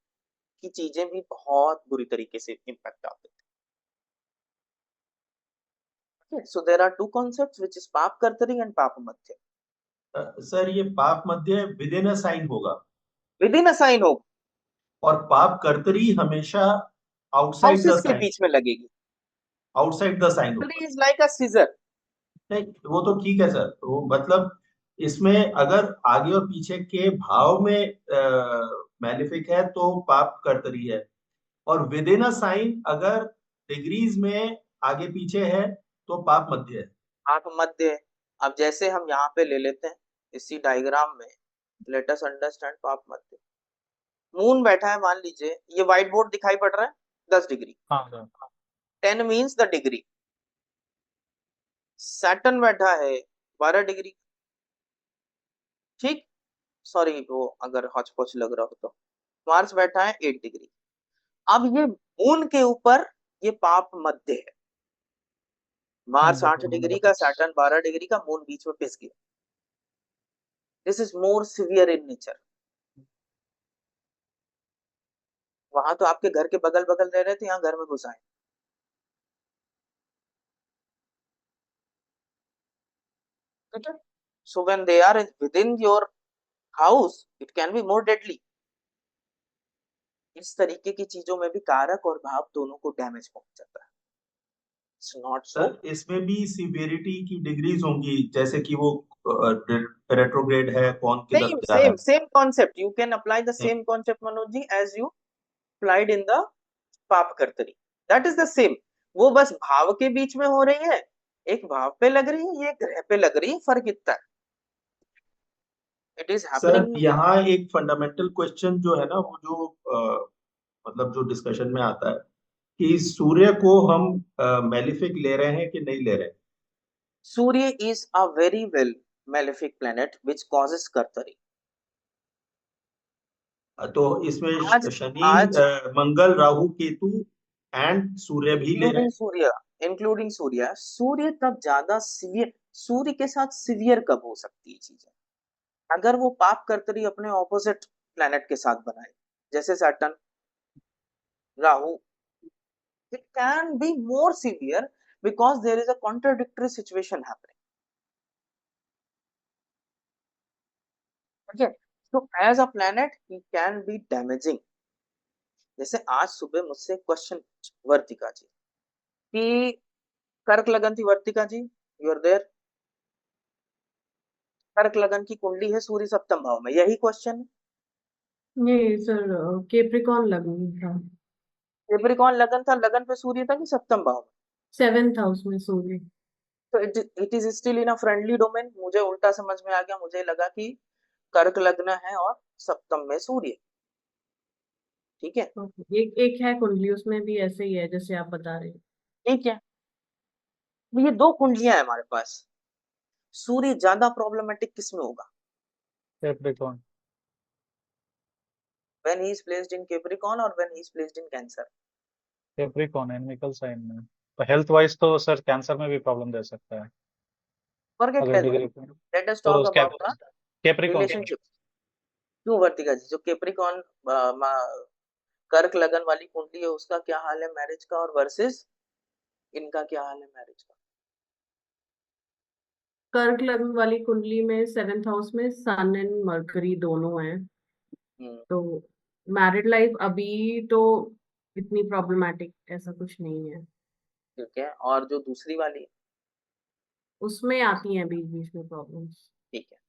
की चीजें भी बहुत बुरी तरीके से इम्पैक्ट आते हैं। So there are two concepts which is पाप कर्तरी एंड पाप मध्य। सर ये पाप मध्य विद इन अ साइन होगा, विद इन अ साइन हो, और पाप कर्तरी हमेशा आउटसाइड द हाउसेस के साइन, बीच में लगेगी। आउटसाइड द साइन होगा। Is like a seizure. नहीं वो तो ठीक है सर, तो मतलब इसमें अगर आगे और पीछे के भाव में मैलिफिक है तो पाप कर्तरी है, और विद इन अ साइन अगर डिग्रीज में आगे पीछे है तो पाप मध्य है। आप मध्य है। अब जैसे हम यहाँ पे ले लेते हैं इसी डायग्राम में, लेट अस अंडरस्टैंड पाप मध्य। मून बैठा है, मान लीजिए ये व्हाइट बोर्ड दिखाई पड़ रहा है 10 डिग्री, हाँ sir 10 means the degree. Saturn बैठा है 12 डिग्री, ठीक, सॉरी वो अगर हौच पौच लग रहा हो तो। मार्स बैठा है 8 डिग्री। अब ये मून के ऊपर ये पाप मध्य है। मार्स 8 डिग्री का, सैटर्न 12 डिग्री का, मून बीच में पिस गया। This is more severe in nature. वहां तो आपके घर के बगल बगल रह रहे थे, यहाँ घर में घुस आए। ठीक है, so when they are within your house it can be more deadly. इस तरीके की चीजों में भी कारक और भाव दोनों को डैमेज पहुंच जाता है। It's not so. सर इसमें भी सिवियरिटी की डिग्रीज होंगी, जैसे कि वो रेट्रोग्रेड है, कौन किधर सेम जा रहा same same concept, you can apply the है। Same concept Manoj ji as you applied in the पाप कर्तरी। That is the same. वो बस भाव के बीच में हो रही है, एक भाव पे लग रही है, ये ग्रह पे लग रही है, फर्क इतना है। It is sir happening. यहाँ एक फंडामेंटल क्वेश्चन जो है ना, वो जो मतलब जो डिस्कशन में आता है कि सूर्य को हम मेलिफिक ले रहे हैं कि नहीं ले रहे हैं। सूर्य is a very well malefic planet which causes कर्तरी। तो इसमें आज शनि, आज मंगल, राहु, केतु एंड सूर्य भी ले रहे इंक्लूडिंग हैं। सूर्य, इंक्लूडिंग सूर्य, सूर्य तब ज्यादा सिवियर, सूर्य के साथ सिवियर कब हो सकती है चीजें, अगर वो पाप कर्तरी अपने ऑपोजिट प्लेनेट के साथ बनाए, जैसे Saturn, Rahu. It can be more severe because there is a contradictory situation happening. Okay, so as a planet he can be damaging। जैसे आज सुबह मुझसे क्वेश्चन वर्तिका जी कि कर्क लगन थी, वर्तिका जी यू आर देयर, कर्क लगन की कुंडली है, सूर्य सप्तम भाव में, यही क्वेश्चन है। ये सर केप्रिकॉन लगन था, कैप्रिकॉर्न लगन था, लगन पे सूर्य था कि सप्तम भाव में? 7th हाउस में सूर्य। तो it is still in a friendly domain. मुझे उल्टा समझ में आ गया, मुझे लगा कि कर्क लग्न है और सप्तम में सूर्य। ठीक है, एक एक है कुंडली, उसमें भी ऐसे ही है जैसे आप बता रहे हैं। ठीक है, तो ये दो कुंडलियां है हमारे पास। सूर्य ज्यादा प्रॉब्लमेटिक किस में होगा? Capricorn. when he is placed in Capricorn और when he is placed in Cancer। Capricorn inimical sign में, तो हेल्थ वाइज तो सर कैंसर में भी प्रॉब्लम दे सकता है forget अगर health, डिग्री। let us तो talk about the कैप्रिकॉर्न का। relationship। क्यों वर्तिका जी, जो कैप्रिकॉर्न कर्क लगन वाली कुंडली है उसका क्या हाल है मैरिज का, और वर्सेस इनका क्या हाल है मैरिज का? कर्क लग्न वाली कुंडली में 7th हाउस में सन एंड मरकरी दोनों हैं, हम्म, तो मैरिड लाइफ अभी तो इतनी प्रॉब्लमेटिक ऐसा कुछ नहीं है। ठीक है, और जो दूसरी वाली है, उसमें आती हैं बीच बीच में प्रॉब्लम्स। ठीक है,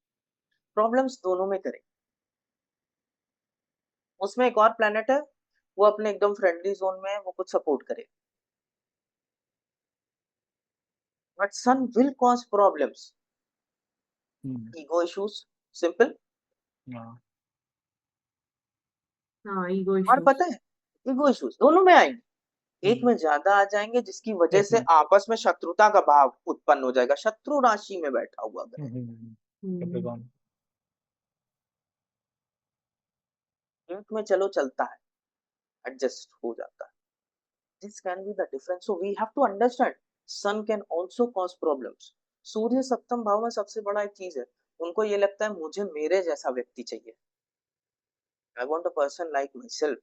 प्रॉब्लम्स दोनों में करें। उसमें एक और प्लेनेट है, वो अपने एकदम फ्रेंडली जोन में है, वो कुछ सपोर्ट करे, but sun will cause problems, ego issues, simple. हाँ हाँ, ईगो और इश्यूज। पता है ईगो इश्यूज दोनों में आएंगे, एक में ज्यादा आ जाएंगे जिसकी वजह एक से आपस में शत्रुता का भाव उत्पन्न हो जाएगा। शत्रु राशि में बैठा हुआ ग्रह, कैप्रिकॉर्न। एक में चलो चलता है, एडजस्ट हो जाता है। This can be the difference, so we have to understand sun can also cause problems. सूर्य सप्तम भाव में सबसे बड़ा एक चीज है, उनको ये लगता है मुझे मेरे जैसा व्यक्ति चाहिए। I want a person like my self,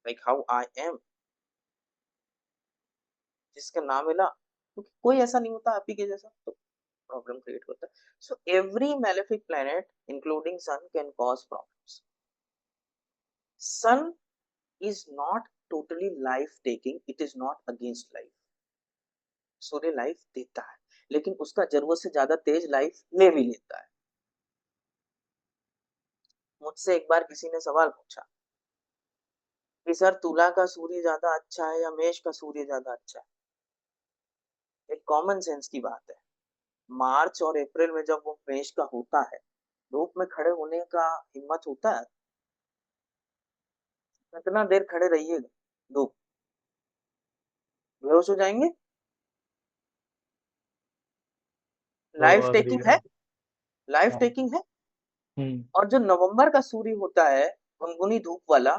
like how I am. जिसका नाम मिला, क्योंकि कोई ऐसा नहीं होता आप ही के जैसा, तो प्रॉब्लम क्रिएट होता है। So every malefic planet including sun can cause problems. Sun is not totally life taking, it is not against life। Surya life देता है लेकिन उसका जरूरत से ज्यादा तेज लाइफ ले भी लेता है। मुझसे एक बार किसी ने सवाल पूछा कि सर तुला का सूर्य ज्यादा अच्छा है या मेष का सूर्य ज्यादा अच्छा है। एक कॉमन सेंस की बात है, मार्च और अप्रैल में जब वो मेष का होता है, धूप में खड़े होने का हिम्मत होता है? कितना देर खड़े रहिएगा, धूप बेहोश हो जाएंगे। लाइफ अग्री टेकिंग है, है। लाइफ हाँ। टेकिंग है। हम्म। और जो नवंबर का सूर्य होता है, गुनगुनी धूप वाला,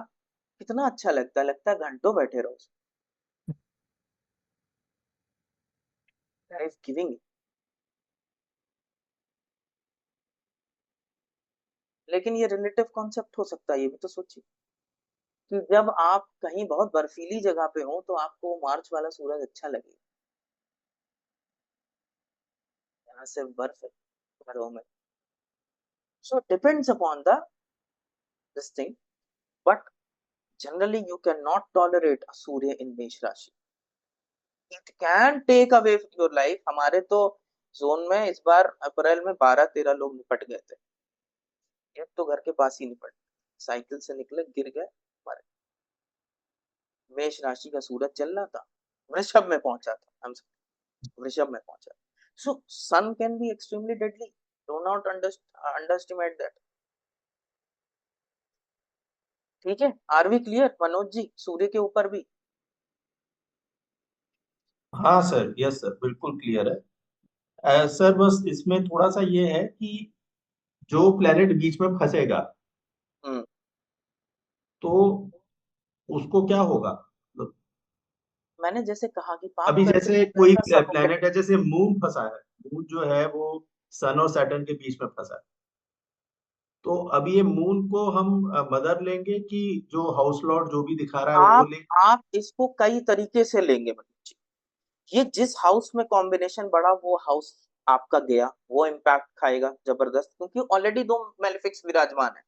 कितना अच्छा लगता है घंटों बैठे रहो, लाइफ गिविंग। लेकिन ये रिलेटिव कॉन्सेप्ट हो सकता है, ये भी तो सोचिए कि जब आप कहीं बहुत बर्फीली जगह पे हो तो आपको मार्च वाला सूरज अच्छा लगेगा, यहाँ सिर्फ बर्फ है घरों में। So depends upon the this thing, but generally you cannot tolerate a Surya in मेष राशि। it can take away your life। हमारे तो जोन में इस बार अप्रैल में 12-13 लोग निपट गए थे। एक तो घर के पास ही निपट, साइकिल से निकले, गिर गए, मरे। मेष राशि का सूरज चल रहा था, वृषभ में पहुंचा था, वृषभ में पहुंचा। So sun can be extremely deadly, do not underestimate that. ठीक है, are we clear Manoj ji, सूर्य के ऊपर भी? हाँ सर, यस सर, बिल्कुल क्लियर है। सर बस इसमें थोड़ा सा ये है कि जो प्लेनेट बीच में फंसेगा हम्म, तो उसको क्या होगा, मतलब मैंने जैसे कहा कि पाप अभी करते जैसे रहिए, कोई वैसा सन होके प्लेनेट है, जैसे मून फंसा है, मून जो है वो सन और सैटर्न के बीच में फंसा है। तो अभी ये मून को हम मदर लेंगे कि जो हाउस लॉर्ड जो भी दिखा रहा है वो आप लेंगे? आप इसको कई तरीके से लेंगे मनोज जी। ये जिस हाउस में कॉम्बिनेशन बढ़ा वो हाउस आपका गया, वो इम्पैक्ट खाएगा जबरदस्त, क्योंकि ऑलरेडी दो मेलेफिक्स विराजमान है।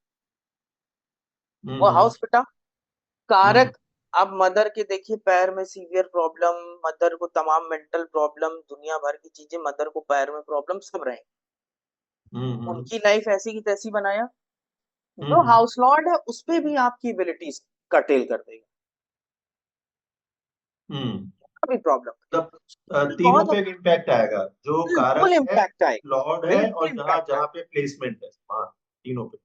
वो हम्म। हाउस पिटा, हम्म। कारक। अब मदर के देखिए पैर में सीवियर प्रॉब्लम, मदर को तमाम मेंटल प्रॉब्लम, दुनिया भर की चीजें, मदर को पैर में प्रॉब्लम सब रहे। हम्म। उनकी लाइफ ऐसी की तैसी बनाया। जो हम्म। हाउस लॉर्ड है उस पे भी आपकी एबिलिटीज कर्टेल कर देगा, हम्म। कोई प्रॉब्लम। मतलब तीनों बहुत पे इम्पैक्ट आएगा, जो बिल्कुल कारक है, इम्पैक्ट आएगा, लॉर्ड है, बिल्कुल और जहाँ इम्पैक्ट जहाँ आएगा। पे प्लेसमेंट है, हाँ, तीनों पे।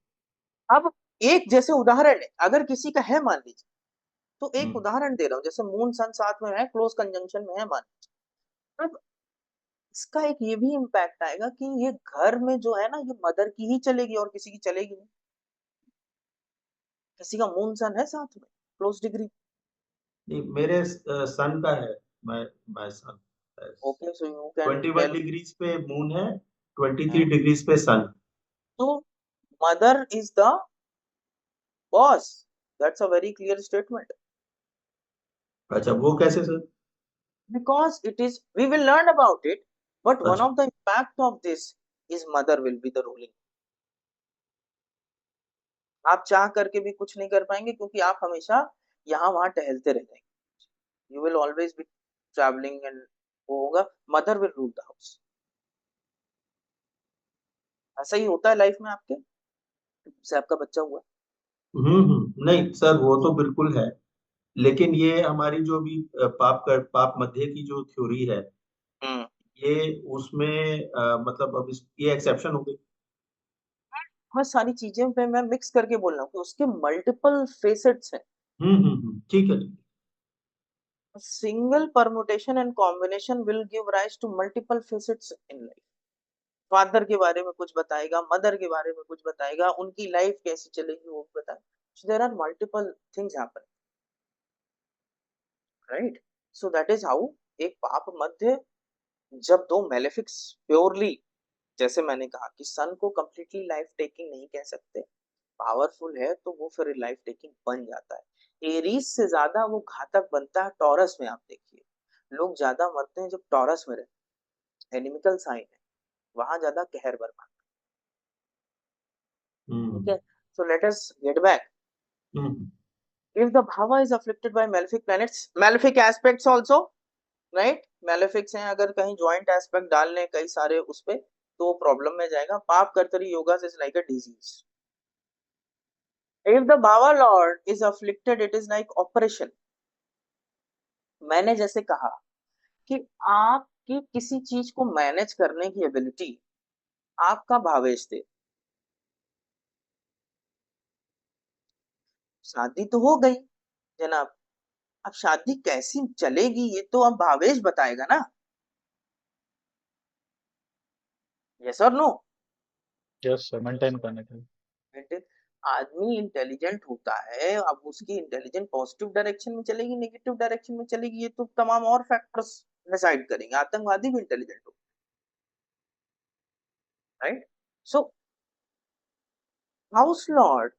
अब एक जैसे उदाहरण है, अगर किसी का है मान लीजिए, तो एक हम्म। उदाहरण दे रहा हूँ, जैसे मून सन साथ में है, क्लोज कंजंक्शन में है मान लीजिए। अब इसका एक ये भी इम्पैक्ट आएगा कि ये घर में जो है ना, ये मदर की ही चलेगी और किसी की चलेगी नहीं। किसी का मून सन है साथ में, क्लोज डिग्री। नहीं, मेरे सन का है, मैं my sun okay, so you can 21 tell. Degrees पे मून है, 23 डिग्रीज पे सन। तो mother is the boss, that's a very clear statement. अच्छा, वो कैसे sir? Because it is, we will learn about it, but one अच्छा। of the impact of this is mother will be the ruling। आप चाह करके भी कुछ नहीं कर पाएंगे, क्योंकि आप हमेशा यहाँ वहां टहलते रह जाएंगे। You will always be travelling and वो होगा, mother will rule the house. ऐसा ही होता है लाइफ में आपके, जैसे आपका बच्चा हुआ। नहीं सर, वो तो बिल्कुल है, लेकिन ये हमारी जो भी पाप मध्य की जो थ्योरी है, हम्म, ये उसमें मतलब अब ये एक्सेप्शन हो गई। बहुत सारी चीजें पे मैं मिक्स करके बोल रहा हूँ कि उसके मल्टीपल फेसेट्स हैं। ठीक है। Single permutation and combination will give rise to multiple facets in life. Father के बारे में कुछ बताएगा, मदर के बारे में कुछ बताएगा, उनकी लाइफ कैसे चलेगी वो भी बताएगा। so there are multiple things happen, right? so that is how एक पाप मध्य, जब दो मेलेफिक्स प्योरली, जैसे मैंने कहा कि सन को कंप्लीटली लाइफ टेकिंग नहीं कह सकते, पावरफुल है तो वो फिर लाइफ टेकिंग बन जाता है। एरीज से ज्यादा वो घातक बनता है टॉरस में। आप देखिए, लोग ज्यादा मरते हैं जब टॉरस में रहते, एनिमिकल साइन है, वहां ज्यादा कहर बरपाता। ठीक है, so let us get back। Hmm. If the bhava is afflicted by malefic planets, malefic aspects also, right? malefics हैं, अगर कहीं joint aspect डाल लें कई सारे उस पे, तो प्रॉब्लम में जाएगा। पाप कर्तरी yoga is like a disease. If the Bhava Lord is afflicted, it is like operation. मैंने जैसे कहा कि आपकी किसी चीज को मैनेज करने की एबिलिटी आपका भावेश दे। शादी तो हो गई जनाब, अब शादी कैसी चलेगी ये तो अब भावेश बताएगा ना। यस और नो? यस सर, मेंटेन करने के लिए। मेंटेन। आदमी इंटेलिजेंट होता है, अब उसकी इंटेलिजेंट पॉजिटिव डायरेक्शन में चलेगी नेगेटिव डायरेक्शन में चलेगी, ये तो तमाम और फैक्टर्स डिसाइड करेंगे। आतंकवादी भी इंटेलिजेंट हो, राइट? सो हाउस लॉर्ड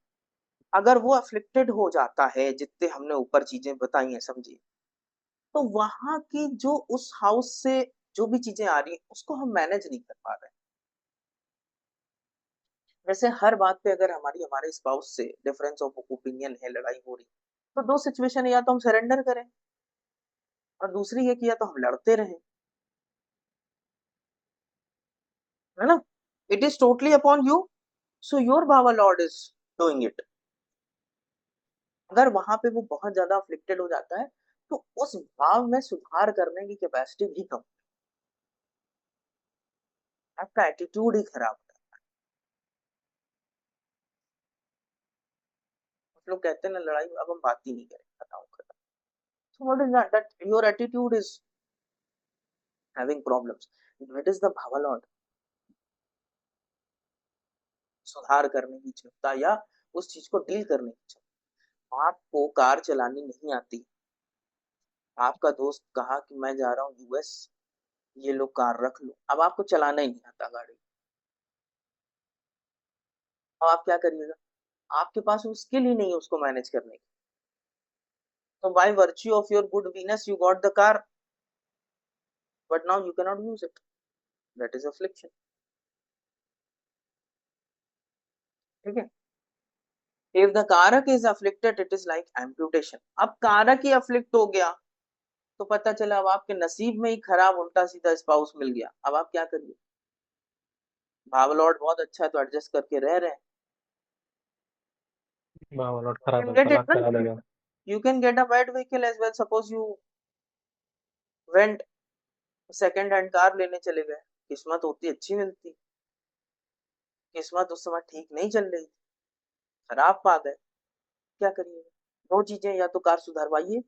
अगर वो अफ्लिक्टेड हो जाता है, जितने हमने ऊपर चीजें बताई हैं समझिए, तो वहां की जो उस हाउस से जो भी चीजें आ रही हैं उसको हम मैनेज नहीं कर पा रहे हैं। वैसे हर बात पे अगर हमारे स्पाउस से डिफरेंस ऑफ ओपिनियन है, लड़ाई हो रही, तो दो सिचुएशन है, या तो हम सरेंडर करें और दूसरी है कि या तो हम लड़ते रहें, है ना? It is totally upon you, so your bhava lord is doing it. अगर वहां पे वो बहुत ज्यादा अफ्लिक्टेड हो जाता है तो उस भाव में सुधार करने की कैपेसिटी भी कम, आपका एटीट्यूड ही खराब है। कुछ लोग कहते हैं ना लड़ाई अब हम बात ही नहीं करेंगे, खत्म खत्म। So what is that your attitude is having problems, that is the bhava lord. सुधार करने की क्षमता या उस चीज को डील करने की क्षमता। आपको कार चलानी नहीं आती, आपका दोस्त कहा कि मैं जा रहा हूँ यूएस, ये लो कार रख लो, अब आपको चलाना ही नहीं आता गाड़ी, अब आप क्या करिएगा? आपके पास वो स्किल ही नहीं है उसको मैनेज करने की। तो by virtue of your goodness you got the car, but now you can not use it, that is affliction. ठीक है? इफ द कारक is afflicted it is like amputation. अब कारक ही अफ्लिक्ट हो गया तो पता चला अब आपके नसीब में ही खराब उल्टा सीधा स्पाउस मिल गया, अब आप क्या करिए? भाव लॉर्ड बहुत अच्छा है तो एडजस्ट करके रह रहे हैं, लॉर्ड खराब है, get it तलाक ना? करा देगा। You can get a bad vehicle as well. Suppose you went second hand car लेने चले गए, किस्मत होती अच्छी मिलती, किस्मत उस समय ठीक नहीं चल रही, खराब पा गए, क्या करिए? दो चीजें, या तो कार सुधरवाइए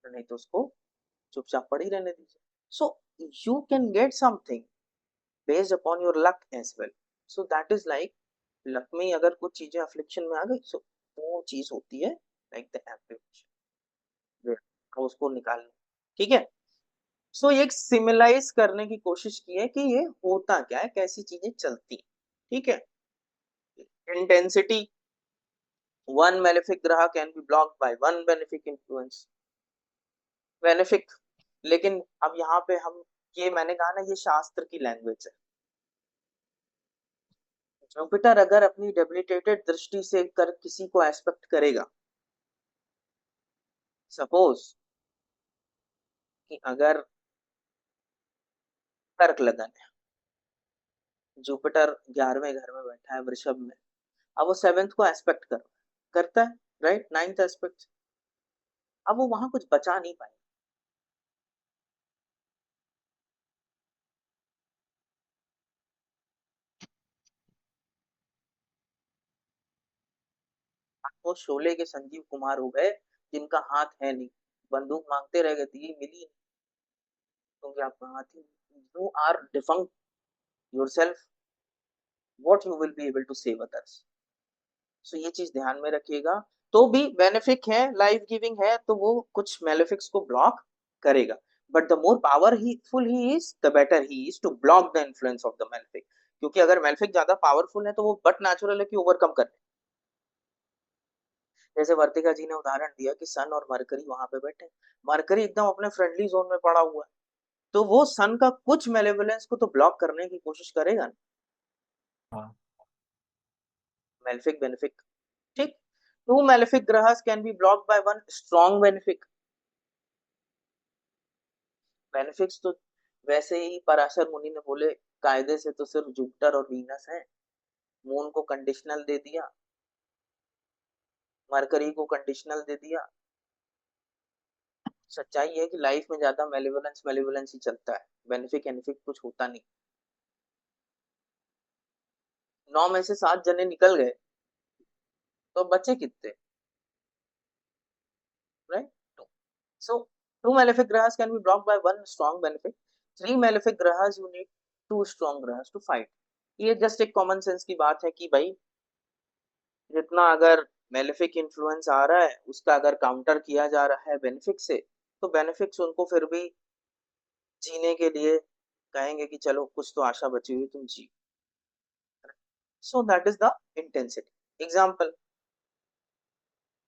नहीं तो उसको चुपचाप पड़ी रहने दीजिए। So you can get something based upon your luck as well. So that is like luck में अगर कुछ चीजें अफ्लिक्शन में आ गई, सो वो चीज होती है लाइक द एप्लीकेशन, उसको निकाल लो। ठीक है? सो एक सिमिलाइज करने की कोशिश की है कि ये होता क्या है, कैसी चीजें चलती हैं। ठीक है? इंटेंसिटी, वन मेलेफिक ग्रह can be blocked by one benefic influence, benefic. लेकिन अब यहाँ पे हम, ये मैंने कहा ना ये शास्त्र की लैंग्वेज है। जुपिटर अगर अपनी डेबिलिटेटेड दृष्टि से कर किसी को एस्पेक्ट करेगा, सपोज कि अगर कर्क लगन है, जुपिटर 11वें घर में बैठा है वृषभ में, अब वो 7th को एस्पेक्ट करता है, राइट? 9th एस्पेक्ट, अब वो वहां कुछ बचा नहीं पाए। वो शोले के संजीव कुमार हो गए जिनका हाथ है नहीं, बंदूक मांगते रह गए, दी मिली नहीं, क्योंकि आपका हाथ ही, you are defunct yourself, what you will be able to save others. So ये चीज ध्यान में रखिएगा। तो भी बेनिफिक है, लाइफ गिविंग है, तो वो कुछ मेलेफिक्स को ब्लॉक करेगा, but the more power he full he is the better he is to block the influence of the malefic. क्योंकि अगर मेलेफिक ज्यादा पावरफुल है तो वो बट नेचुरल है कि ओवरकम कर। जैसे वर्तिका जी ने उदाहरण दिया कि सन और मरकरी वहां पे बैठे, मरकरी एकदम अपने फ्रेंडली जोन में पड़ा हुआ है, तो वो सन का कुछ मेलेवलेंस को तो ब्लॉक करने की कोशिश करेगा ना। हाँ, मेलेफिक बेनिफिक, ठीक? टू मेलेफिक ग्रहस can be blocked by one strong benefic. Benefics तो वैसे ही पराशर मुनि ने बोले कायदे से तो सिर्फ जुपिटर और वीनस है, मून को कंडीशनल दे दिया, मरकरी को कंडीशनल दे दिया। सच्चाई है कि लाइफ में ज्यादा मेलेवोलेंस ही चलता है, बेनिफिक एनिफिक कुछ होता नहीं। 9 में से 7 जने निकल गए तो बचे कितने, right? So 2 malefic grahas can be blocked by 1 strong benefic. 3 malefic grahas you need 2 strong grahas to fight. ये जस्ट एक कॉमन सेंस की बात है कि भाई जितना अगर मेलेफिक इन्फ्लुएंस आ रहा है उसका अगर काउंटर किया जा रहा है बेनिफिक से, तो बेनिफिक्स उनको फिर भी जीने के लिए कहेंगे कि चलो कुछ तो आशा बची हुई, तुम जी। So that is the intensity. Example,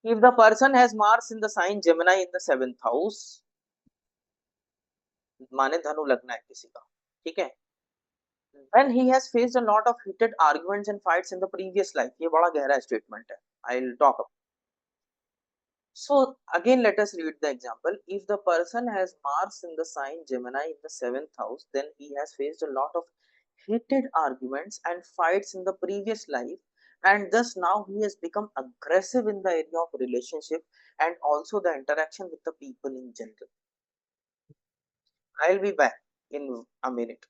if the person has Mars in the sign Gemini in the 7th house, माने धनु लग्न है किसी का, ठीक है, when he has faced a lot of heated arguments and fights in the previous life, ये बड़ा गहरा स्टेटमेंट है, I'll talk about. So again let us read the example. If the person has Mars in the sign Gemini in the 7th house, then he has faced a lot of heated arguments and fights in the previous life, and thus now he has become aggressive in the area of relationship and also the interaction with the people in general. I'll be back in a minute.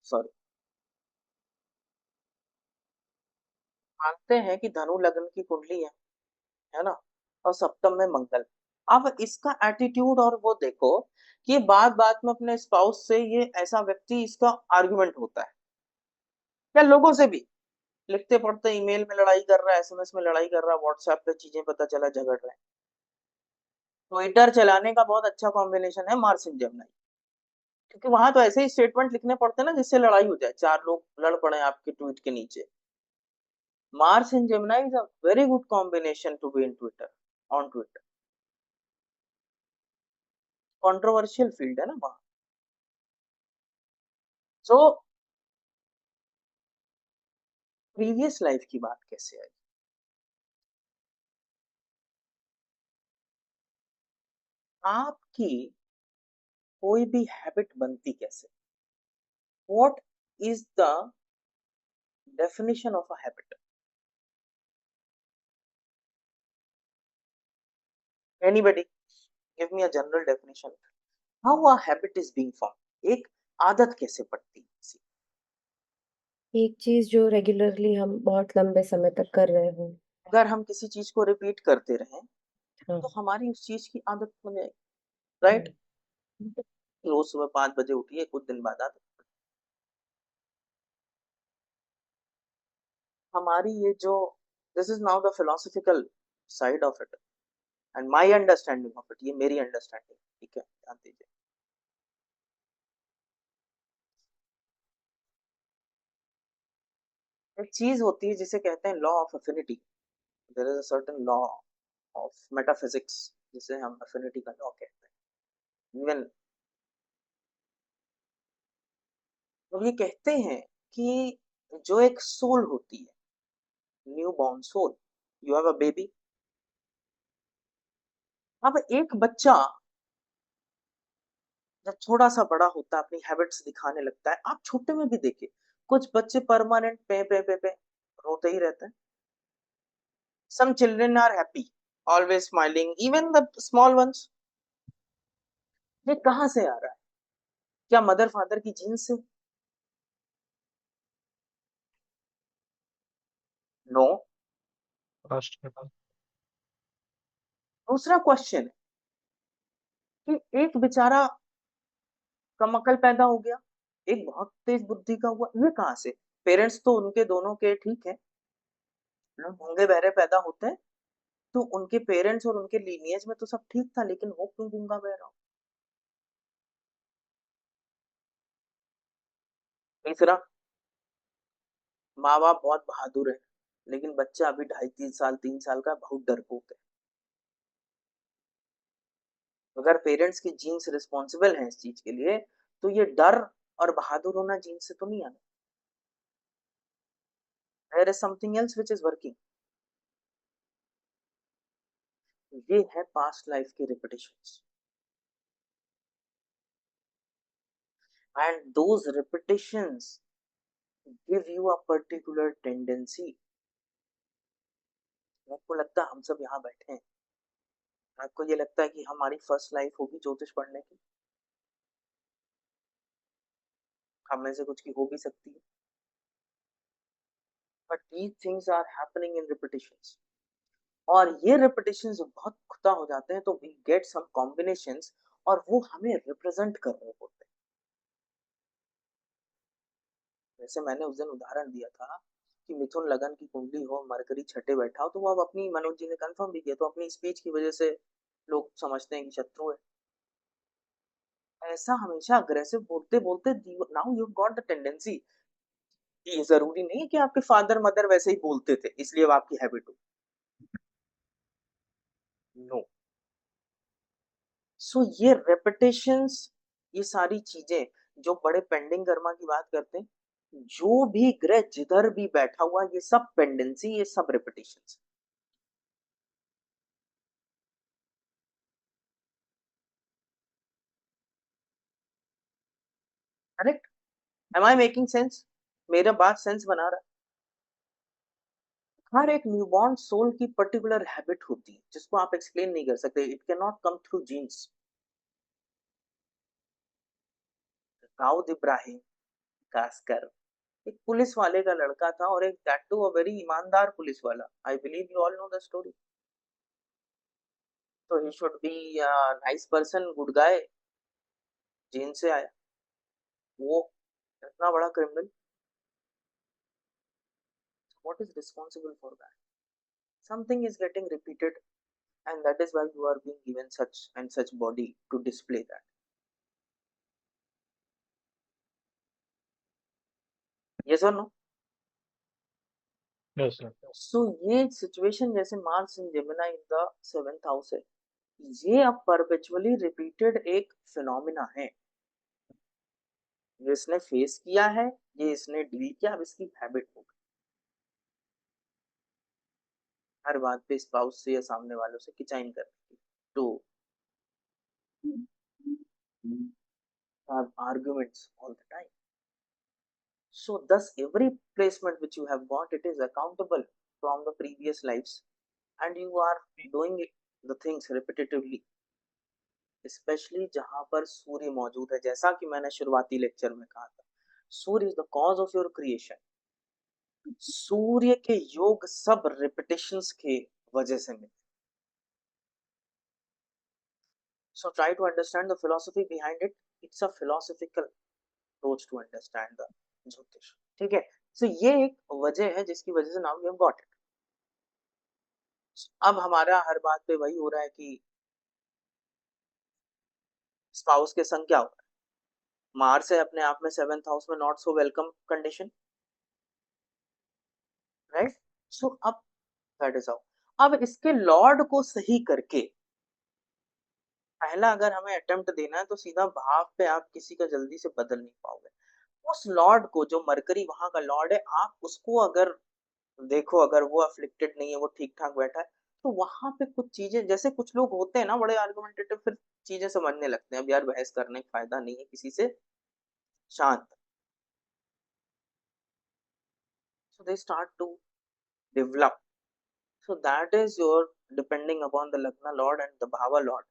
Sorry. मानते हैं कि धनु लग्न की कुंडली है ना, और सप्तम में मंगल। अब इसका एटीट्यूड और वो देखो कि बात बात में अपने स्पाउस से ये ऐसा व्यक्ति, इसका आर्गुमेंट होता है या लोगों से भी, लिखते पढ़ते ईमेल में लड़ाई कर रहा है, एसएमएस में लड़ाई कर रहा है, व्हाट्सएप पे चीजें पता चला झगड़ रहे हैं। ट्विटर चलाने का बहुत अच्छा कॉम्बिनेशन है मार्स इन जेमिनी, क्योंकि वहां तो ऐसे ही स्टेटमेंट लिखने पड़ते हैं ना जिससे लड़ाई हो जाए, 4 लोग लड़ पड़े आपके ट्वीट के नीचे। Mars in Gemini is a very good combination to be in Twitter, on Twitter. Controversial field है ना वहाँ। So previous life की बात कैसे आई? आपकी कोई भी हैबिट बनती कैसे? What is the definition of a habit? Anybody give me a general definition. How a habit is being formed? एक आदत कैसे पड़ती है किसी? एक चीज जो रेगुलरली हम बहुत लंबे समय तक कर रहे हो। अगर हम किसी चीज को रिपीट करते रहें हाँ। तो हमारी उस चीज की आदत बन जाएगी, राइट? रोज सुबह 5 बजे उठिए, कुछ दिन बाद आदत हमारी ये जो, this is now the philosophical side of it and my understanding of it, ये मेरी अंडरस्टैंडिंग, ठीक है, ध्यान दीजिए। एक चीज होती है जिसे कहते हैं law of affinity. There is a certain law of metaphysics जिसे हम अफिनिटी का लॉ कहते हैं। इवन तो ये कहते हैं कि जो एक सोल होती है, new born soul, you have a baby. अब एक बच्चा जब थोड़ा सा बड़ा होता है अपनी हैबिट्स दिखाने लगता है, आप छोटे में भी देखिए, कुछ बच्चे परमानेंट पे पे पे पे रोते ही रहते हैं। Some children are happy, always smiling, even the small ones. ये कहाँ से आ रहा है? क्या मदर फादर की जीन से? नो। फर्स्ट के बाद दूसरा क्वेश्चन है कि एक बेचारा कम अकल पैदा हो गया, एक बहुत तेज बुद्धि का हुआ, ये कहाँ से? पेरेंट्स तो उनके दोनों के ठीक है, लोग गूंगे बहरे पैदा होते हैं, तो उनके पेरेंट्स और उनके लीनिएज में तो सब ठीक था, लेकिन वो क्यों गूंगा बहरा हो? तीसरा, माँ बाप बहुत बहादुर है, लेकिन बच्चा अभी 2.5 3 साल 3 साल का बहुत डरपोक है। अगर पेरेंट्स की जीन्स रिस्पॉन्सिबल हैं इस चीज के लिए, तो ये डर और बहादुर होना जीन्स से तो नहीं आना। There is something else which is working. ये है पास्ट लाइफ के repetitions, and those repetitions give you a particular tendency. आपको लगता है हम सब यहाँ बैठे हैं, आपको ये लगता है कि हमारी फर्स्ट लाइफ होगी ज्योतिष पढ़ने की? हम में से कुछ की हो भी सकती है, but these things are happening in repetitions, और ये रिपीटेशंस बहुत खुदा हो जाते हैं, तो वी गेट सम कॉम्बिनेशंस, और वो हमें रिप्रेजेंट कर रहे होते हैं। जैसे मैंने उस दिन उदाहरण दिया था कि मिथुन लगन की कुंडली हो, मरकरी छठे बैठा हो, तो वो अब अपनी, मनोज जी ने कंफर्म भी किया, तो अपनी स्पीच की वजह से लोग समझते हैं कि शत्रु है। ऐसा हमेशा अग्रेसिव बोलते बोलते now you got the tendency. ये जरूरी नहीं है कि आपके फादर मदर वैसे ही बोलते थे इसलिए वो आपकी हैबिट हो। नो। सो ये रेपिटेशंस, ये सारी चीजें जो बड़े पेंडिंग कर्मा की बात करते हैं, जो भी ग्रह जिधर भी बैठा हुआ, ये सब पेंडेंसी, ये सब repetitions. Correct? Am I making sense? मेरा बात सेंस बना रहा है? हर एक न्यूबॉर्न सोल की पर्टिकुलर हैबिट होती है जिसको आप एक्सप्लेन नहीं कर सकते। It can not come through genes. Dawood Ibrahim खासकर एक पुलिस वाले का लड़का था, और एक दैट टू अ वेरी ईमानदार पुलिस वाला। I believe you all know the story. तो he should be nice person, good guy, jail से आया, वो इतना बड़ा criminal. What is responsible for that? Something is getting repeated, and that is why you are being given such and such body to display that. Yes or no? Yes sir. So ये situation जैसे Mars in Gemini in the 7th house है, ये अब perpetually repeated एक phenomena है, ये इसने face किया है, ये इसने डील किया, अब इसकी हैबिट हो गई हर बात पे स्पाउस से या सामने वालों से किचाइन करने की, to have arguments all the time. So thus every placement which you have got, it is accountable from the previous lives, and you are doing it, the things repetitively, specially जहां पर सूर्य मौजूद है। जैसा कि मैंने शुरुआती लेक्चर में कहा था, Surya is the cause of your creation. सूर्य के योग सब रिपीटेशंस के वजह से मिले। So try to understand the philosophy behind it. It's a philosophical approach to understand the jyotish. ठीक है? सो ये एक वजह है जिसकी वजह से now we have got it. अब हमारा हर बात पे वही हो रहा है कि स्पाउस के संग क्या हो रहा है? मार्स है अपने आप में 7th हाउस में, not so welcome condition, right? So अब दैट इज हाउ। अब इसके लॉर्ड को सही करके, पहला अगर हमें अटेम्प्ट देना है तो सीधा भाव पे आप किसी का जल्दी से बदल नहीं पाओगे। उस लॉर्ड को, जो मरकरी वहां का लॉर्ड है, आप उसको अगर देखो, अगर वो अफ्लिक्टेड नहीं है, वो ठीक ठाक बैठा है, तो वहां पे कुछ चीजें, जैसे कुछ लोग होते हैं ना बड़े आर्गुमेंटेटिव, फिर चीजें समझने लगते हैं, अब यार बहस करने का फायदा नहीं है किसी से, शांत। So they start to develop. So that is your depending upon the Lagna lord and the Bhava lord,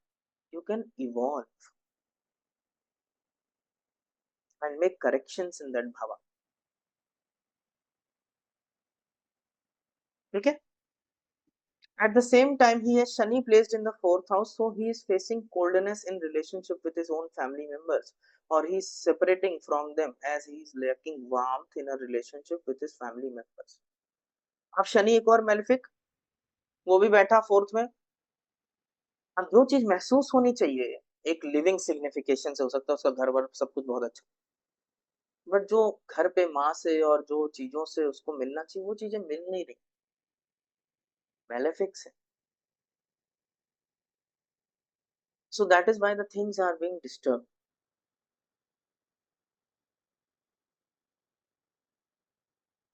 you can evolve and make corrections in that Bhava. Okay? At the same time, he has Shani placed in the 4th house, so he is facing coldness in relationship with his own family members, or he is separating from them as he is lacking warmth in a relationship with his family members. अब शनि एक और malefic, वो भी बैठा 4th में। अब जो चीज महसूस होनी चाहिए एक लिविंग सिग्निफिकेशन से, हो सकता है उसका घर वर सब कुछ बहुत अच्छा, बट जो घर पे माँ से और जो चीजों से उसको मिलना चाहिए वो चीजें मिल नहीं रही, मेलेफिक्स है। So that is why the things are being disturbed.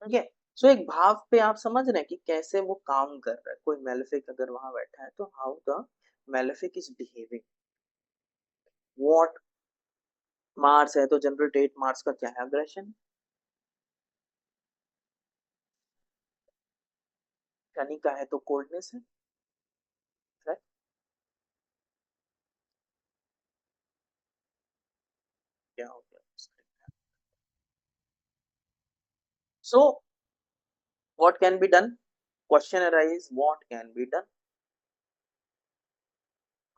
ठीक है? सो एक भाव पे आप समझ रहे हैं कि कैसे वो काम कर रहा है। कोई मेलेफिक अगर वहां बैठा है तो how the malefic is behaving, what. Mars है तो जनरल ट्रेट मार्स का क्या है? अग्रेशन। शनि का है तो कोल्डनेस है, राइट? क्या हो गया? सो what can be done? Question arises, what can be done?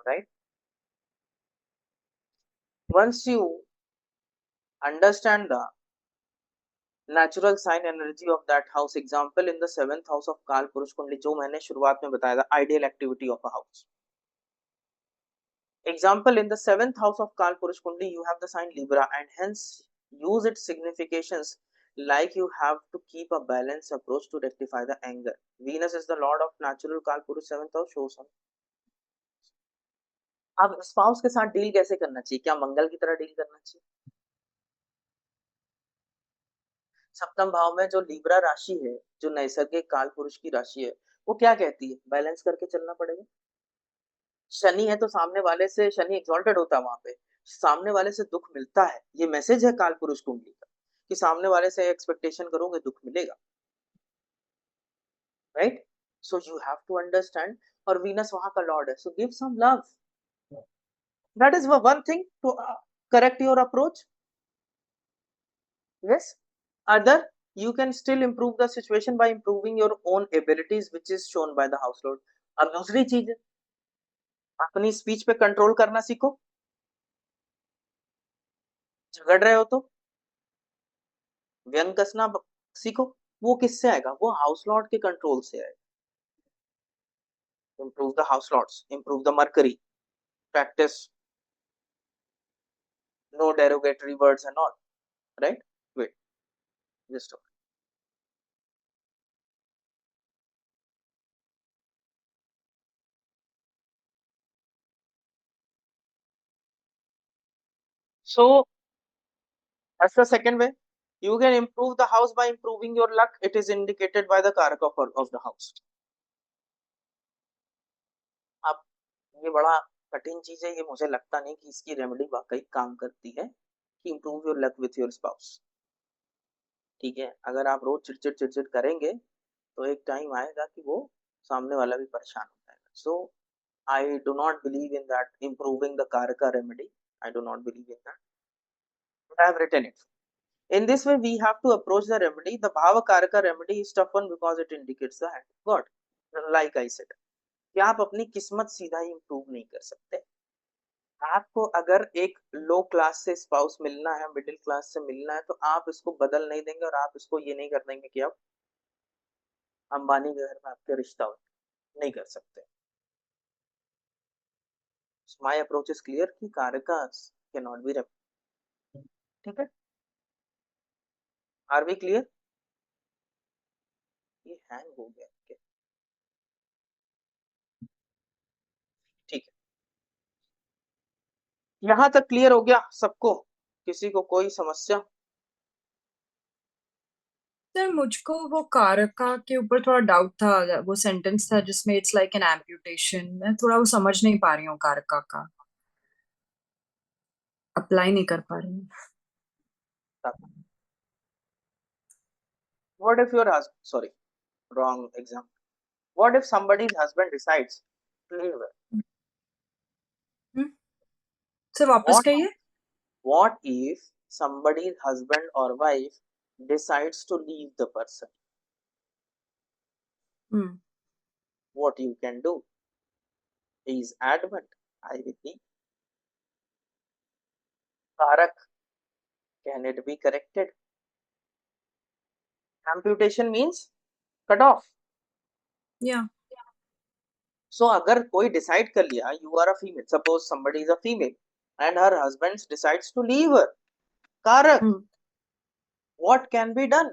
Right? Once you understand the natural sign energy of that house, example in the 7th house of काल पुरुष कुंडली, जो मैंने शुरुआत में बताया था, ideal activity of a house. Example in the 7th house of Kal Purush Kundi, you have the sign Libra, and hence use its significations like you have to keep a balanced approach to rectify the anger. Venus is the lord of natural Kal Purush 7th house, shows on. अब spouse के साथ deal कैसे करना चाहिए? क्या मंगल की तरह deal करना चाहिए? सप्तम भाव में जो लिब्रा राशि है, जो नैसर्गिक काल पुरुष की राशि है, वो क्या कहती है? बैलेंस करके चलना पड़ेगा। शनि है तो सामने वाले से, शनि एक्सॉल्टेड होता है वहां पे, सामने वाले से दुख मिलता है। ये मैसेज है काल पुरुष कुंडली का कि सामने वाले से एक्सपेक्टेशन करोगे दुख मिलेगा, right? So you have to understand, और वीनस वहां का लॉर्ड है, so give some love. That is one thing to correct your approach. Yes, other you can still improve the situation by improving your own abilities, which is shown by the house lord. अब दूसरी चीज, अपनी speech पे control करना सीखो। झगड़ रहे हो तो व्यंग कसना सीखो। वो किससे आएगा? वो हाउस लॉर्ड के कंट्रोल से आएगा। improve the house lords, improve the mercury, practice no derogatory words and all, right? Wait, just okay. So that's the second way. You can improve the house by improving your luck. It is indicated by the karaka of the house. अब ये बड़ा कठिन चीज है, ये मुझे लगता नहीं कि इसकी रेमेडी वाकई काम करती है कि improve your luck with your spouse। ठीक है, अगर आप रोज चिड़चिड़ चिड़चिड़ करेंगे तो एक टाइम आएगा कि वो सामने वाला भी परेशान हो जाएगा। सो I do not believe in that improving the karaka remedy. I do not believe in that. But I have written it. In this way, we have to approach the remedy. The bhava karaka remedy is tough one because it indicates the hand of God. Like I said, कि आप अपनी किस्मत सीधा ही improve नहीं कर सकते। आपको अगर एक लो क्लास से स्पाउस मिलना है, मिडिल क्लास से मिलना है, तो आप इसको बदल नहीं देंगे और आप इसको ये नहीं कर देंगे कि आप अंबानी के घर में आपके रिश्ता हो, नहीं कर सकते। My approach is clear कि कारकास cannot be remedied। ठीक है, आर वी क्लियर? ये हैंग हो गया क्या? ठीक है, यहां तक क्लियर हो गया सबको? किसी को कोई समस्या? सर मुझको वो कारका के ऊपर थोड़ा डाउट था, वो सेंटेंस था जिसमें इट्स लाइक एन एम्प्यूटेशन, मैं थोड़ा वो समझ नहीं पा रही हूँ, कारका का अप्लाई नहीं कर पा रही हूँ। What if you're asked, sorry, wrong example. What if somebody's husband decides to leave her? Sir वापस What कहिए. what if somebody's husband or wife decides to leave the person? Hmm. What you can do? He is adamant. I repeat. Karak, can it be corrected? Amputation means cut off. Yeah. So अगर कोई decide कर लिया, you are a female, suppose somebody is a female and her husband decides to leave her, Karak, Hmm. what can be done?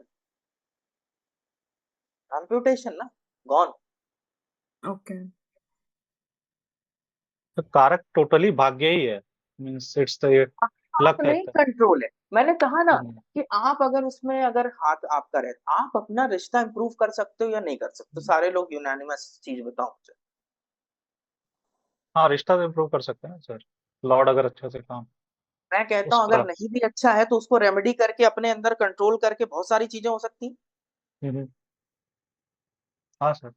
Amputation, na? Gone. Okay. तो कारक totally भाग्य ही है, means it's the आप luck नहीं factor. Control है। मैंने कहा ना कि आप अगर उसमें अगर हाथ आपका रहे, आप अपना रिश्ता इंप्रूव कर सकते हो या नहीं कर सकते। सारे लोग यूनानिमस चीज बताओ मुझे। हाँ, रिश्ता तो इम्प्रूव कर सकते हैं ना सर, लॉर्ड अगर अच्छे से काम मैं कहता उस हूँ अगर तरह। नहीं भी अच्छा है तो उसको रेमेडी करके अपने अंदर कंट्रोल करके बहुत सारी चीजें हो सकती। हाँ सर।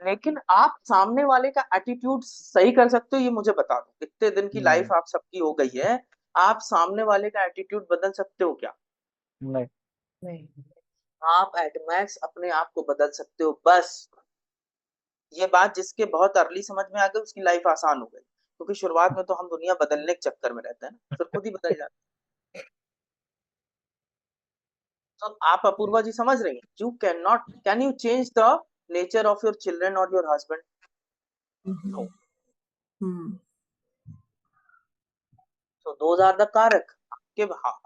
लेकिन आप सामने वाले का एटीट्यूड सही कर सकते हो, ये मुझे बता दो। इतने दिन की लाइफ आप सबकी हो गई है, आप सामने वाले का एटीट्यूड बदल सकते हो क्या? नहीं। नहीं। आप एट मैक्स अपने आप को बदल सकते हो, बस। ये बात जिसके बहुत अर्ली समझ में आ गई उसकी लाइफ आसान हो गई, क्योंकि शुरुआत में तो हम दुनिया बदलने के चक्कर में रहते हैं ना, फिर खुद ही बदल जाते हैं। तो आप अपूर्वा जी समझ रही हैं, you can you change the nature of your children और your husband? No. So those are the karaka.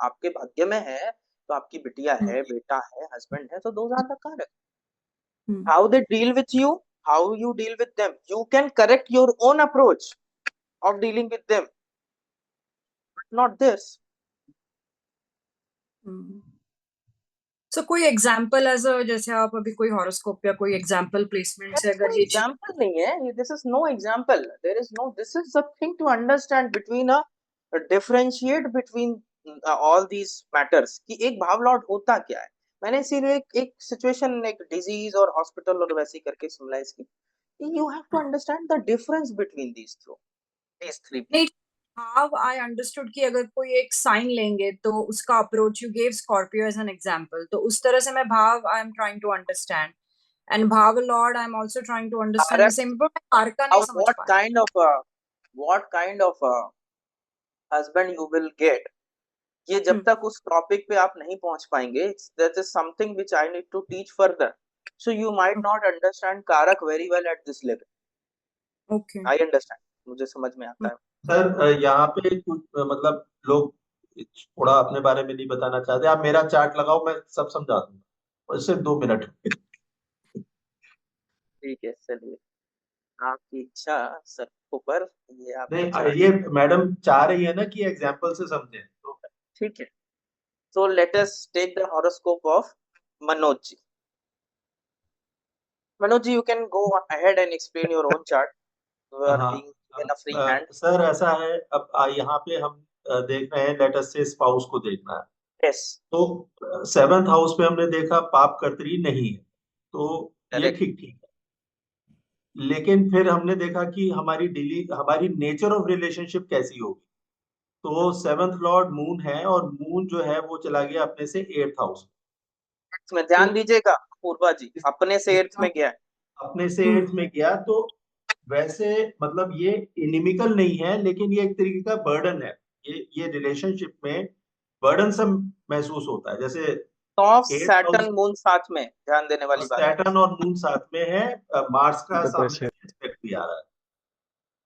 आपके भाग्य में है तो आपकी बिटिया है, बेटा है, हस्बैंड है, तो दोज आर द कारक। How they deal with you, how you deal with them, you can correct your own approach of dealing with them, but not this. So कोई एग्जाम्पल एज अ, जैसे आप अभी कोई horoscope या कोई example placement से अगर ये एग्जाम्पल नहीं है, this is no example, there is no, this is the thing to understand between a differentiate between all these matters कि एक भाव लॉट होता क्या है। मैंने सिर्फ एक सिचुएशन, एक डिजीज और हॉस्पिटल और वैसे करके सिम्बलाइज की। you have to understand the difference between these three नहीं, how I understood कि अगर कोई एक साइन लेंगे तो उसका approach, you gave Scorpio as an example, तो उस तरह से मैं bhava I am trying to understand, and bhava lord I am also trying to understand the same, but मैं कारका नहीं समझ what पा रही। kind of husband you will get, ये जब तक उस टॉपिक पे आप नहीं पहुंच पाएंगे, that is something which I need to teach further, so you might not understand कारक very well at this level. Okay. I understand, मुझे समझ में आता है। सर यहाँ पे कुछ मतलब लोग थोड़ा अपने बारे में नहीं बताना चाहते, आप मेरा चार्ट लगाओ, मैं सब समझा दूंगा, सिर्फ 2 मिनट। ठीक है, चलिए, आपकी इच्छा सबको पर, ये आप नहीं, ये मैडम चाह रही है ना कि एग्जाम्पल से समझें, तो ठीक है। So let us take the horoscope of Manoj ji. Manoj ji, you can go ahead and explain your own chart. You are being given a free hand. Sir ऐसा है, अब यहाँ पे हम देख रहे हैं, लेट अस से स्पाउस को देखना है। Yes. तो 7th हाउस पे हमने देखा पाप कर्तरी नहीं है, तो ये ठीक है। लेकिन फिर हमने देखा कि हमारी नेचर ऑफ रिलेशनशिप कैसी होगी। तो 7th लॉर्ड मून है, और मून जो है वो चला गया अपने से 8th हाउस में। ध्यान दीजिएगा पूर्वा जी, अपने से 8th में गया, अपने से 8th में गया। तो वैसे मतलब ये इनिमिकल नहीं है, लेकिन ये एक तरीके का बर्डन है। ये रिलेशनशिप में बर्डन सब महसूस होता है। जैसे सैटर्न मून साथ में, ध्यान देने वाली बात, सैटर्न और मून साथ में है, मार्स का सामने एस्पेक्ट भी आ रहा है।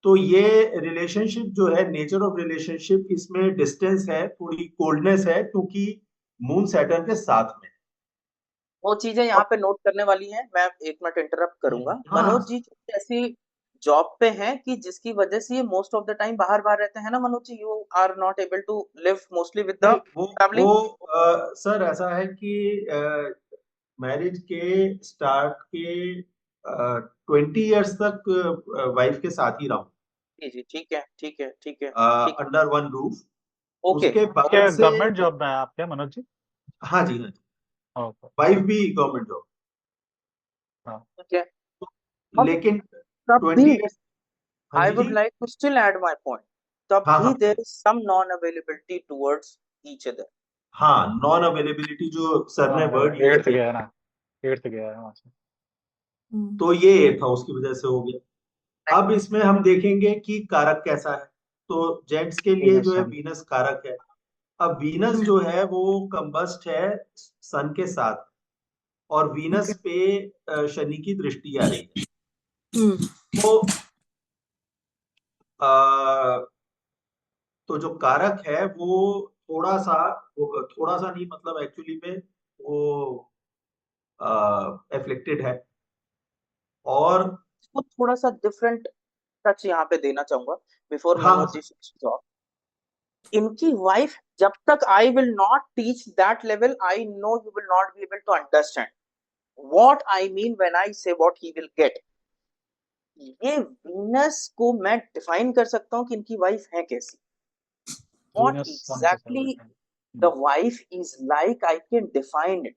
तो ये रिलेशनशिप जो है, नेचर ऑफ रिलेशनशिप, इसमें डिस्टेंस है, थोड़ी कोल्डनेस है, क्योंकि मून सैटर्न के साथ में। वो चीजें यहाँ पे नोट करने वाली हैं। मैं 1 मिनट इंटरप्ट करूंगा। मनोज जी ऐसी जॉब पे हैं कि जिसकी वजह से ये मोस्ट ऑफ द टाइम बाहर रहते हैं ना Manoj ji, you are not able to live mostly with the family. Sir ऐसा है कि मैरिज के स्टार्ट के 20 इयर्स तक वाइफ के साथ ही रहा हूँ। जी, ठीक है, ठीक है, ठीक है, अंडर वन रूफ। ओके। उसके बाद से गवर्नमेंट जॉब में है आपके मनोज जी? हाँ जी, हाँ जी, वाइफ भी गवर्नमेंट जॉब। हाँ ठीक है। अब लेकिन तब 20 भी years, हाँ आई जी वुड जी, like to still add my point, तब हाँ भी हाँ there is some non availability towards each other. हाँ, नॉन अवेलेबिलिटी जो सर ने वर्ड यूज एट्थ किया, गया है ना, एट्थ गया है वहां से। तो ये था उसकी वजह से हो गया। अब इसमें हम देखेंगे कि कारक कैसा है। तो जेंट्स के लिए वीनस जो है सन। वीनस कारक है। अब वीनस जो है वो कंबस्ट है सन के साथ, और वीनस पे शनि की दृष्टि आ रही है। तो अ, तो जो कारक है वो थोड़ा सा नहीं, मतलब एक्चुअली में वो एफ्लिक्टेड है। और इसको थोड़ा सा डिफरेंट टच यहाँ पे देना चाहूंगा बिफोर हाँ मनोज जी talk. इनकी वाइफ, जब तक I will not teach that level, I know you will not be able to understand what I mean when I say what he will get. ये वीनस को मैं डिफाइन कर सकता हूँ कि इनकी वाइफ है कैसी, व्हाट वीनस सन के साथ एग्जैक्टली बैठे the wife is like, I can define it.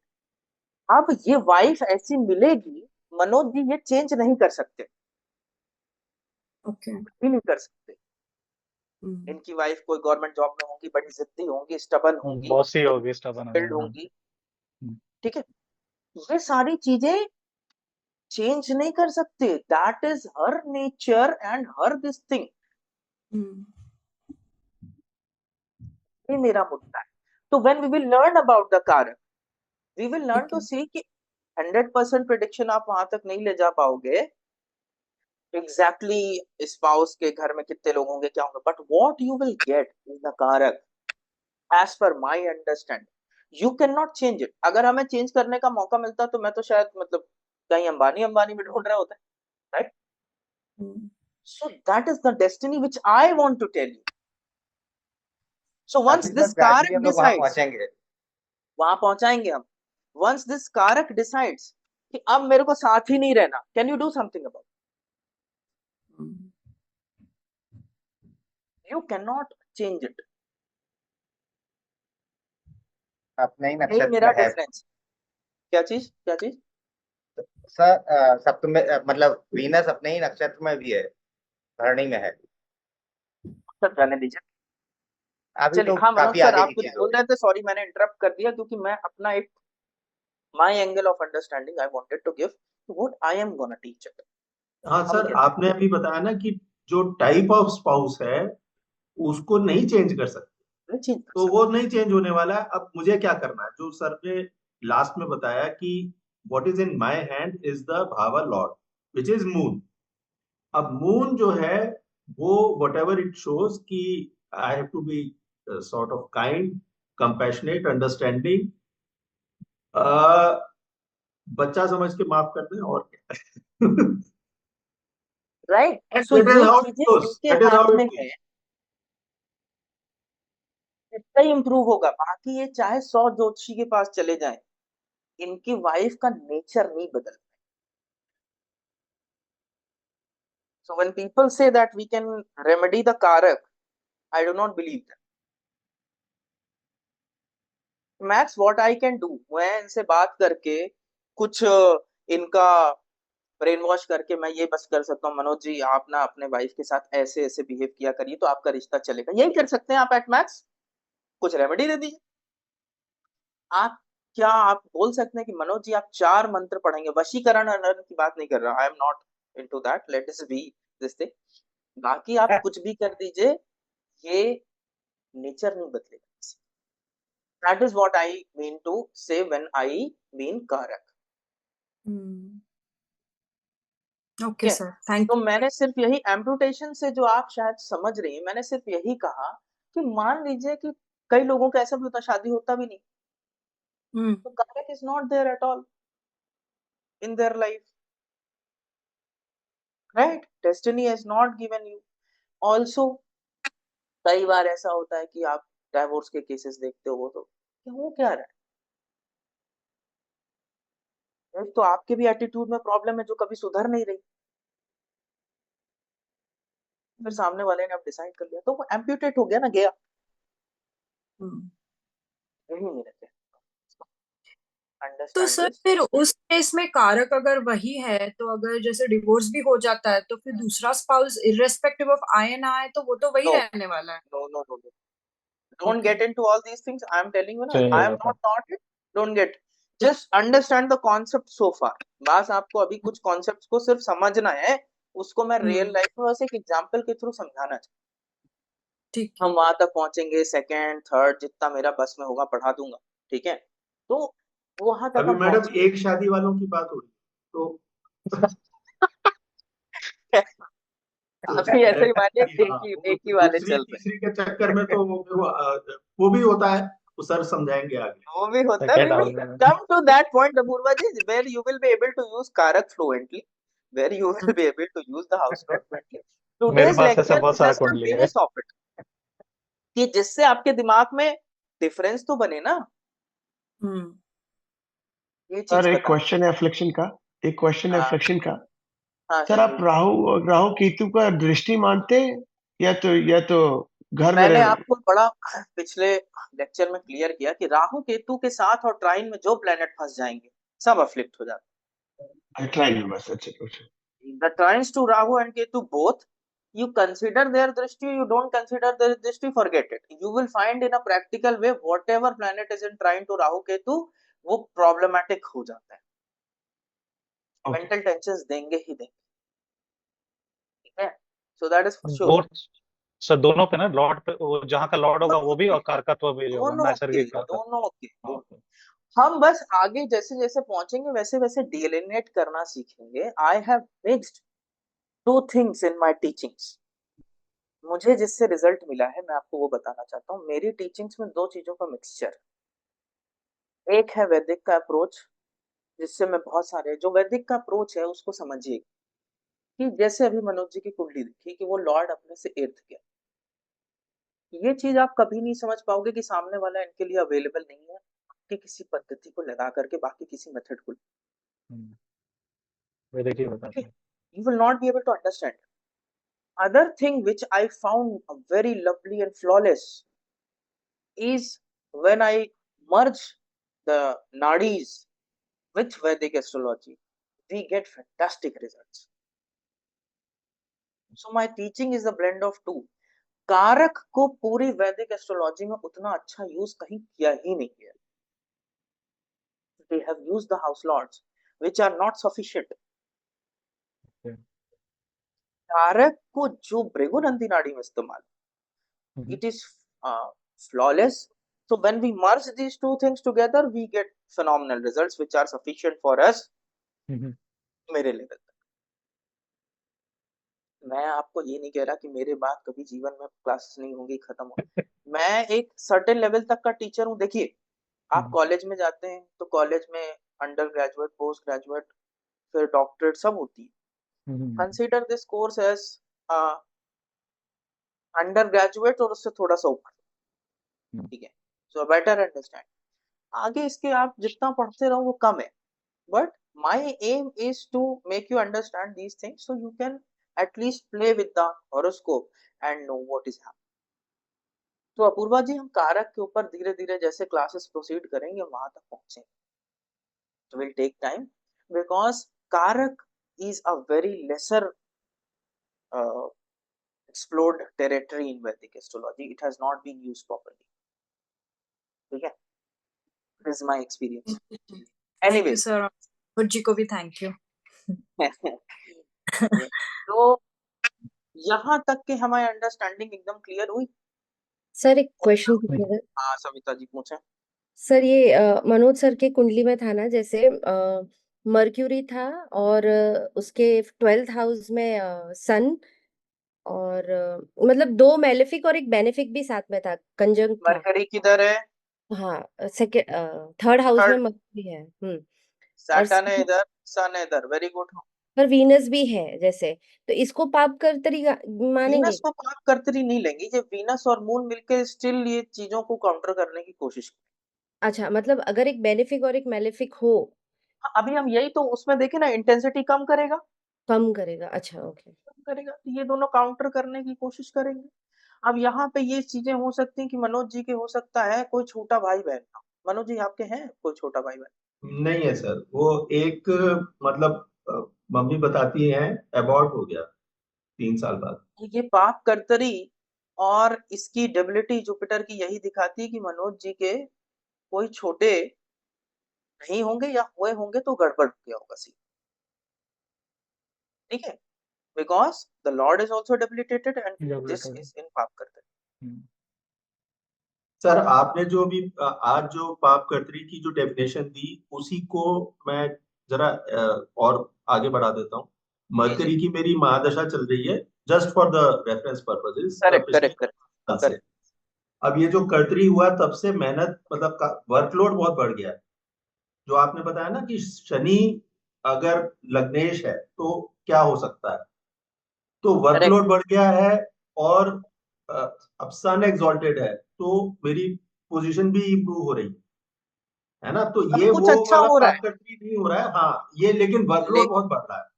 अब ये वाइफ ऐसी मिलेगी, मनोज जी ये चेंज नहीं कर सकते, ओके। भी नहीं कर सकते। इनकी वाइफ कोई गवर्नमेंट जॉब में होंगी, बड़ी जिद्दी होंगी, स्टबन होंगी, बॉसी होगी, स्टबन बिल्ड होगी, हाँ। होंगी, ठीक है। ये सारी चीजें चेंज नहीं कर सकते, that is her nature and her this thing. ये मेरा मुद्दा है। तो when we will learn about the karaka, we will learn to see कि 100% प्रिडिक्शन आप वहां तक नहीं ले जा पाओगे एग्जैक्टली स्पाउस के घर में कितने लोग होंगे, क्या होंगे, but what you will get is the karaka as per my understanding. You can not change it. अगर हमें चेंज करने का मौका मिलता तो मैं तो शायद मतलब कहीं अंबानी अंबानी में ढूंढ रहा होता, right. So that is the destiny which I want to tell you. So once काफी this बार ग्रेजुअली Karak हम लोग वहां decides, पहुंचेंगे। वहां पहुंचाएंगे हम। Once this Karak decides कि अब मेरे को साथ ही नहीं रहना, can you do something about it? You cannot change it. अपने ही यही नक्षत्र मेरा में है। डिफरेंस। क्या चीज, क्या चीज? सर सप्तम में मतलब वीनस अपने ही नक्षत्र में भी है, धरणी में है। सर रहने दीजिए। अभी चलिए, तो हाँ मनोज काफी सर आगे आप की कुछ चीज बोल होगी। रहे थे, सॉरी मैंने इंटरप्ट कर दिया, क्योंकि मैं अपना एक my angle of understanding I wanted to give to what I am gonna teach it. हाँ हम सर, कहते हैं आपने अभी बताया ना कि जो टाइप ऑफ स्पाउस है उसको नहीं चेंज कर सकते, नहीं चेंज कर तो सकते। वो नहीं चेंज होने वाला है। अब मुझे क्या करना है, जो सर ने लास्ट में बताया कि what is in my hand is the bhava lord which is moon. अब मून जो है वो वट एवर इट शोज कि I have to be sort of kind, compassionate, understanding, बच्चा समझ के माफ कर दें, और क्या। राइट, सो That is ये how it चीजें goes. इनके That is how हाथ it में goes. है, इतना ही इंप्रूव होगा। बाकी ये चाहे 100 ज्योतिषी के पास चले जाएं, इनकी वाइफ का नेचर नहीं बदल। So when people say that we can remedy the karaka, I do not believe that. Max what I can do, मैं इनसे बात करके कुछ इनका ब्रेन वॉश करके मैं ये बस कर सकता हूँ, मनोज जी आप ना अपने वाइफ के साथ ऐसे ऐसे बिहेव किया करिए तो आपका रिश्ता चलेगा, यही कर सकते हैं आप एट मैक्स। कुछ रेमेडी दे दीजिए आप। क्या आप बोल सकते हैं कि मनोज जी आप 4 मंत्र पढ़ेंगे, वशीकरण अनरण की बात नहीं कर रहा, I am not into that, let us B this thing. बाकी आप कुछ भी कर दीजिए, ये नेचर नहीं बदलेगा। That is what I mean to say when I mean karaka. Okay sir, thank तो यू। मैंने सिर्फ यही एम्पुटेशन से जो आप शायद समझ रही हैं, मैंने सिर्फ यही कहा कि मान लीजिए कि कई लोगों का ऐसा भी होता, शादी होता भी नहीं, तो karaka is not there at all in their life, right. Destiny has not given you also. कई बार ऐसा होता है कि आप डाइवोर्स के केसेस देखते हो, तो वो क्या रहा है, तो आपके भी एटीट्यूड में प्रॉब्लम है जो कभी सुधर नहीं रही, फिर सामने वाले ने अब डिसाइड कर लिया तो वो एम्प्यूटेट हो गया ना, गया। यही मेरा कहना। तो अंडरस्टैंड सर दिस। फिर उस केस में कारक अगर वही है, तो अगर जैसे डिवोर्स भी हो जाता है तो फिर दूसरा spouse irrespective of I and I तो वो तो वही नो रहने वाला है। No no no, don't okay get into all these things, I am telling you na, change हो I am जाता है। not it, don't get, just understand the concept so far। बस आपको अभी कुछ कॉन्सेप्ट्स को सिर्फ समझना है, उसको मैं रियल लाइफ में बस एक एग्जांपल के थ्रू समझाना चाहता ठीक हूँ। हम वहां तक पहुंचेंगे, सेकंड थर्ड जितना मेरा बस में होगा पढ़ा दूंगा, ठीक है। तो वहां तक अभी हम मैडम पहुंचेंगे। एक शादी वालों की बात हो रही है, तो अभी ऐसे ही मानिए कि हाँ, एक ही वाले दूसरी चल रहे तीसरी के चक्कर में तो वो भी होता है, वो सर समझाएंगे आगे। हैं, वो भी होता है। सेकेंड We will हाउस में come to that point, Apurva ji, where you will be able to use karak fluently, where you will be able to use the house lord fluently। मेरे Today's पास ऐसा lecture बहुत is सारा just a कुंडली है। base of it, कि जिससे आपके दिमाग में डिफरेंस तो बने ना, ये सर चीज एक बता। क्वेश्चन है फ्लेक्शन का, हाँ हाँ सर सर आप जी। राहु केतु का दृष्टि मानते हैं या तो घर में मैंने रह आपको बड़ा पिछले लेक्चर में क्लियर किया कि राहु केतु के साथ और ट्राइन में जो प्लेनेट फंस जाएंगे सब अफ्लिक्ट हो जाते ट्राई में बस अच्छा अच्छा। हैं। The trines to Rahu and Ketu both, you consider their drishti, you don't consider their drishti, forget it, you will find in a practical way whatever planet is in trine to rahu ketu वो problematic हो जाता है, okay mental tensions देंगे ही देंगे, ठीक है। so that is for sure। दो sir दोनों पे ना, लॉर्ड पे वो जहाँ का लॉर्ड होगा वो भी, और कारकत्व भी होगा, दोनों के नैसर्गिक कारकत्व। दोनों के हाँ, दोनों। हम बस आगे जैसे जैसे पहुंचेंगे वैसे वैसे डिलिनेट करना सीखेंगे। I have mixed two things in my teachings. मुझे जिससे रिजल्ट मिला है मैं आपको वो बताना चाहता हूँ। मेरी टीचिंग्स में दो चीजों का मिक्सचर, एक है वैदिक का अप्रोच, जिससे मैं बहुत सारे, जो वैदिक का अप्रोच है उसको समझिए कि जैसे अभी मनोज जी की कुंडली देखी कि वो लॉर्ड अपने से इर्द गया, ये चीज आप कभी नहीं समझ पाओगे कि सामने वाला इनके लिए अवेलेबल नहीं है, कि किसी पद्धति को लगा करके बाकी किसी मेथड को, वे देखिए बताते हैं। you will not be able to understand। Other thing which I found very lovely and flawless is when I merge the nadis with Vedic astrology, we get fantastic results। So my teaching is a blend of two। कारक को पूरी वैदिक astrology में उतना अच्छा use कहीं किया ही नहीं है। They have used the house lords which are not sufficient। कारक को जो भृगुनंदी नाड़ी में इस्तेमाल, it is flawless। So when we merge these two things together we get phenomenal results which are sufficient for us मेरे लेवल तक। मैं आपको ये नहीं कह रहा कि मेरे बाद कभी जीवन में क्लासेस नहीं होंगी, खत्म हो। मैं एक सर्टेन लेवल तक का टीचर हूँ। देखिए आप कॉलेज में जाते हैं तो कॉलेज में अंडर ग्रेजुएट, पोस्ट ग्रेजुएट, फिर डॉक्टरेट सब होती है। Consider this course as undergraduate और उससे थोड़ा सा ऊपर, ठीक है। सो बेटर अंडरस्टैंड, आगे इसके आप जितना पढ़ते रहो वो कम है, but my aim is to make you understand these things so you can at least play with the horoscope and know what is happening। तो अपूर्वा जी हम कारक के ऊपर धीरे धीरे जैसे क्लासेस प्रोसीड करेंगे वहां तक पहुंचेंगे। will take time because karak is a very lesser explored territory in Vedic astrology। It has not been used properly, ठीक है। this is my experience। Thank you anyways sir, जी को भी थैंक यू। तो यहाँ तक के हमारी अंडरस्टैंडिंग एकदम क्लियर हुई। सर एक क्वेश्चन पूछेगा। हाँ सविता जी पूछे। सर ये मनोज सर के कुंडली में था ना, जैसे मर्क्यूरी था और उसके 12th हाउस में सन, और मतलब 2 मेलेफिक और एक बेनिफिक भी साथ में था, कंजंक्ट था। मरकरी किधर है? हाँ सेकेंड 3rd हाउस में थर्ड, मर्क्यूरी है। और सैटर्न है इधर, सन है इधर, वेरी गुड। पर वीनस भी है जैसे, तो इसको पाप कर तरीका मानेंगे? वीनस को पाप करतरी नहीं लेंगी, जब वीनस और मून मिलकर स्टिल ये चीजों को काउंटर करने की कोशिश। अच्छा, मतलब अगर एक बेनिफिक और एक मेलेफिक हो, अभी हम यही तो उसमें देखे ना, इंटेंसिटी कम करेगा, कम करेगा। अच्छा ओके। कम करेगा, तो ये दोनों काउंटर करने की कोशिश करेंगे। अब यहाँ पे ये चीजें हो सकती हैं कि मनोज जी के हो सकता है कोई छोटा भाई बहन। मनोज जी आपके हैं कोई छोटा भाई बहन? नहीं है सर, वो एक मतलब मम्मी बताती हैं अबॉर्ट हो गया 3 साल बाद। ये पाप कर्तरी और इसकी डेबिलिटी जुपिटर की यही दिखाती है कि मनोज जी के कोई छोटे नहीं होंगे, या हुए होंगे तो गड़बड़ हो गया होगा सी। ठीक है, because the Lord is also debilitated and this Debilitated. Is in पाप कर्तरी। हम्म, सर आपने जो भी आज जो पाप कर्तरी की जो डेफिनेशन दी, उसी को मैं जरा और आगे बढ़ा देता हूँ। जी जी, मरकरी की मेरी महादशा चल रही है, just for the reference purposes, correct पिछले करेक्ट करेक्ट साल से। करेक्ट। अब ये जो कर्तरी हुआ तब से मेहनत मतलब वर्कलोड बहुत बढ़ गया है। जो आपने बताया ना कि शनि अगर लग्नेश है तो क्या हो सकता है, तो करेक्ट, वर्कलोड बढ़ गया है। और अ, अब सन एक्सॉल्टेड है तो मेरी पोजीशन भी इंप्रूव हो रही है ना, तो सब ये कुछ वो अच्छा वाला हो रहा पाप कर्तरी नहीं हो रहा है। हाँ ये, लेकिन है, वर्कलोड बहुत बढ़ रहा है।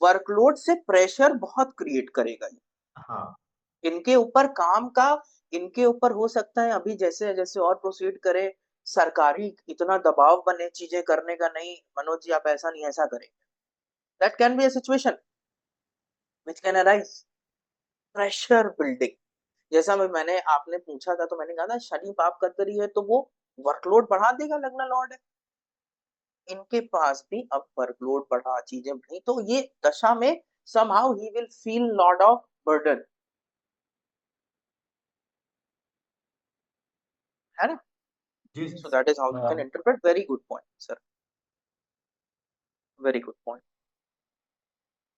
वर्कलोड से प्रेशर बहुत क्रिएट करेगा ये हाँ इनके ऊपर काम का। इनके ऊपर हो सकता है अभी जैसे जैसे और प्रोसीड करे, सरकारी इतना दबाव बने चीजें करने का, नहीं मनोज जी आप ऐसा नहीं ऐसा करें। That can be a situation which can arise, pressure building. जैसा मैंने आपने पूछा था तो मैंने कहा था शनि पाप कर्तरी है तो वो वर्कलोड बढ़ा देगा, लग्न लॉर्ड है। इनके पास भी अब वर्कलोड बढ़ा, चीजें बढ़ी, तो ये दशा में somehow he will feel lot of burden, है ना? जी So that is how you can हाँ interpret. Very good point, sir. Very good point.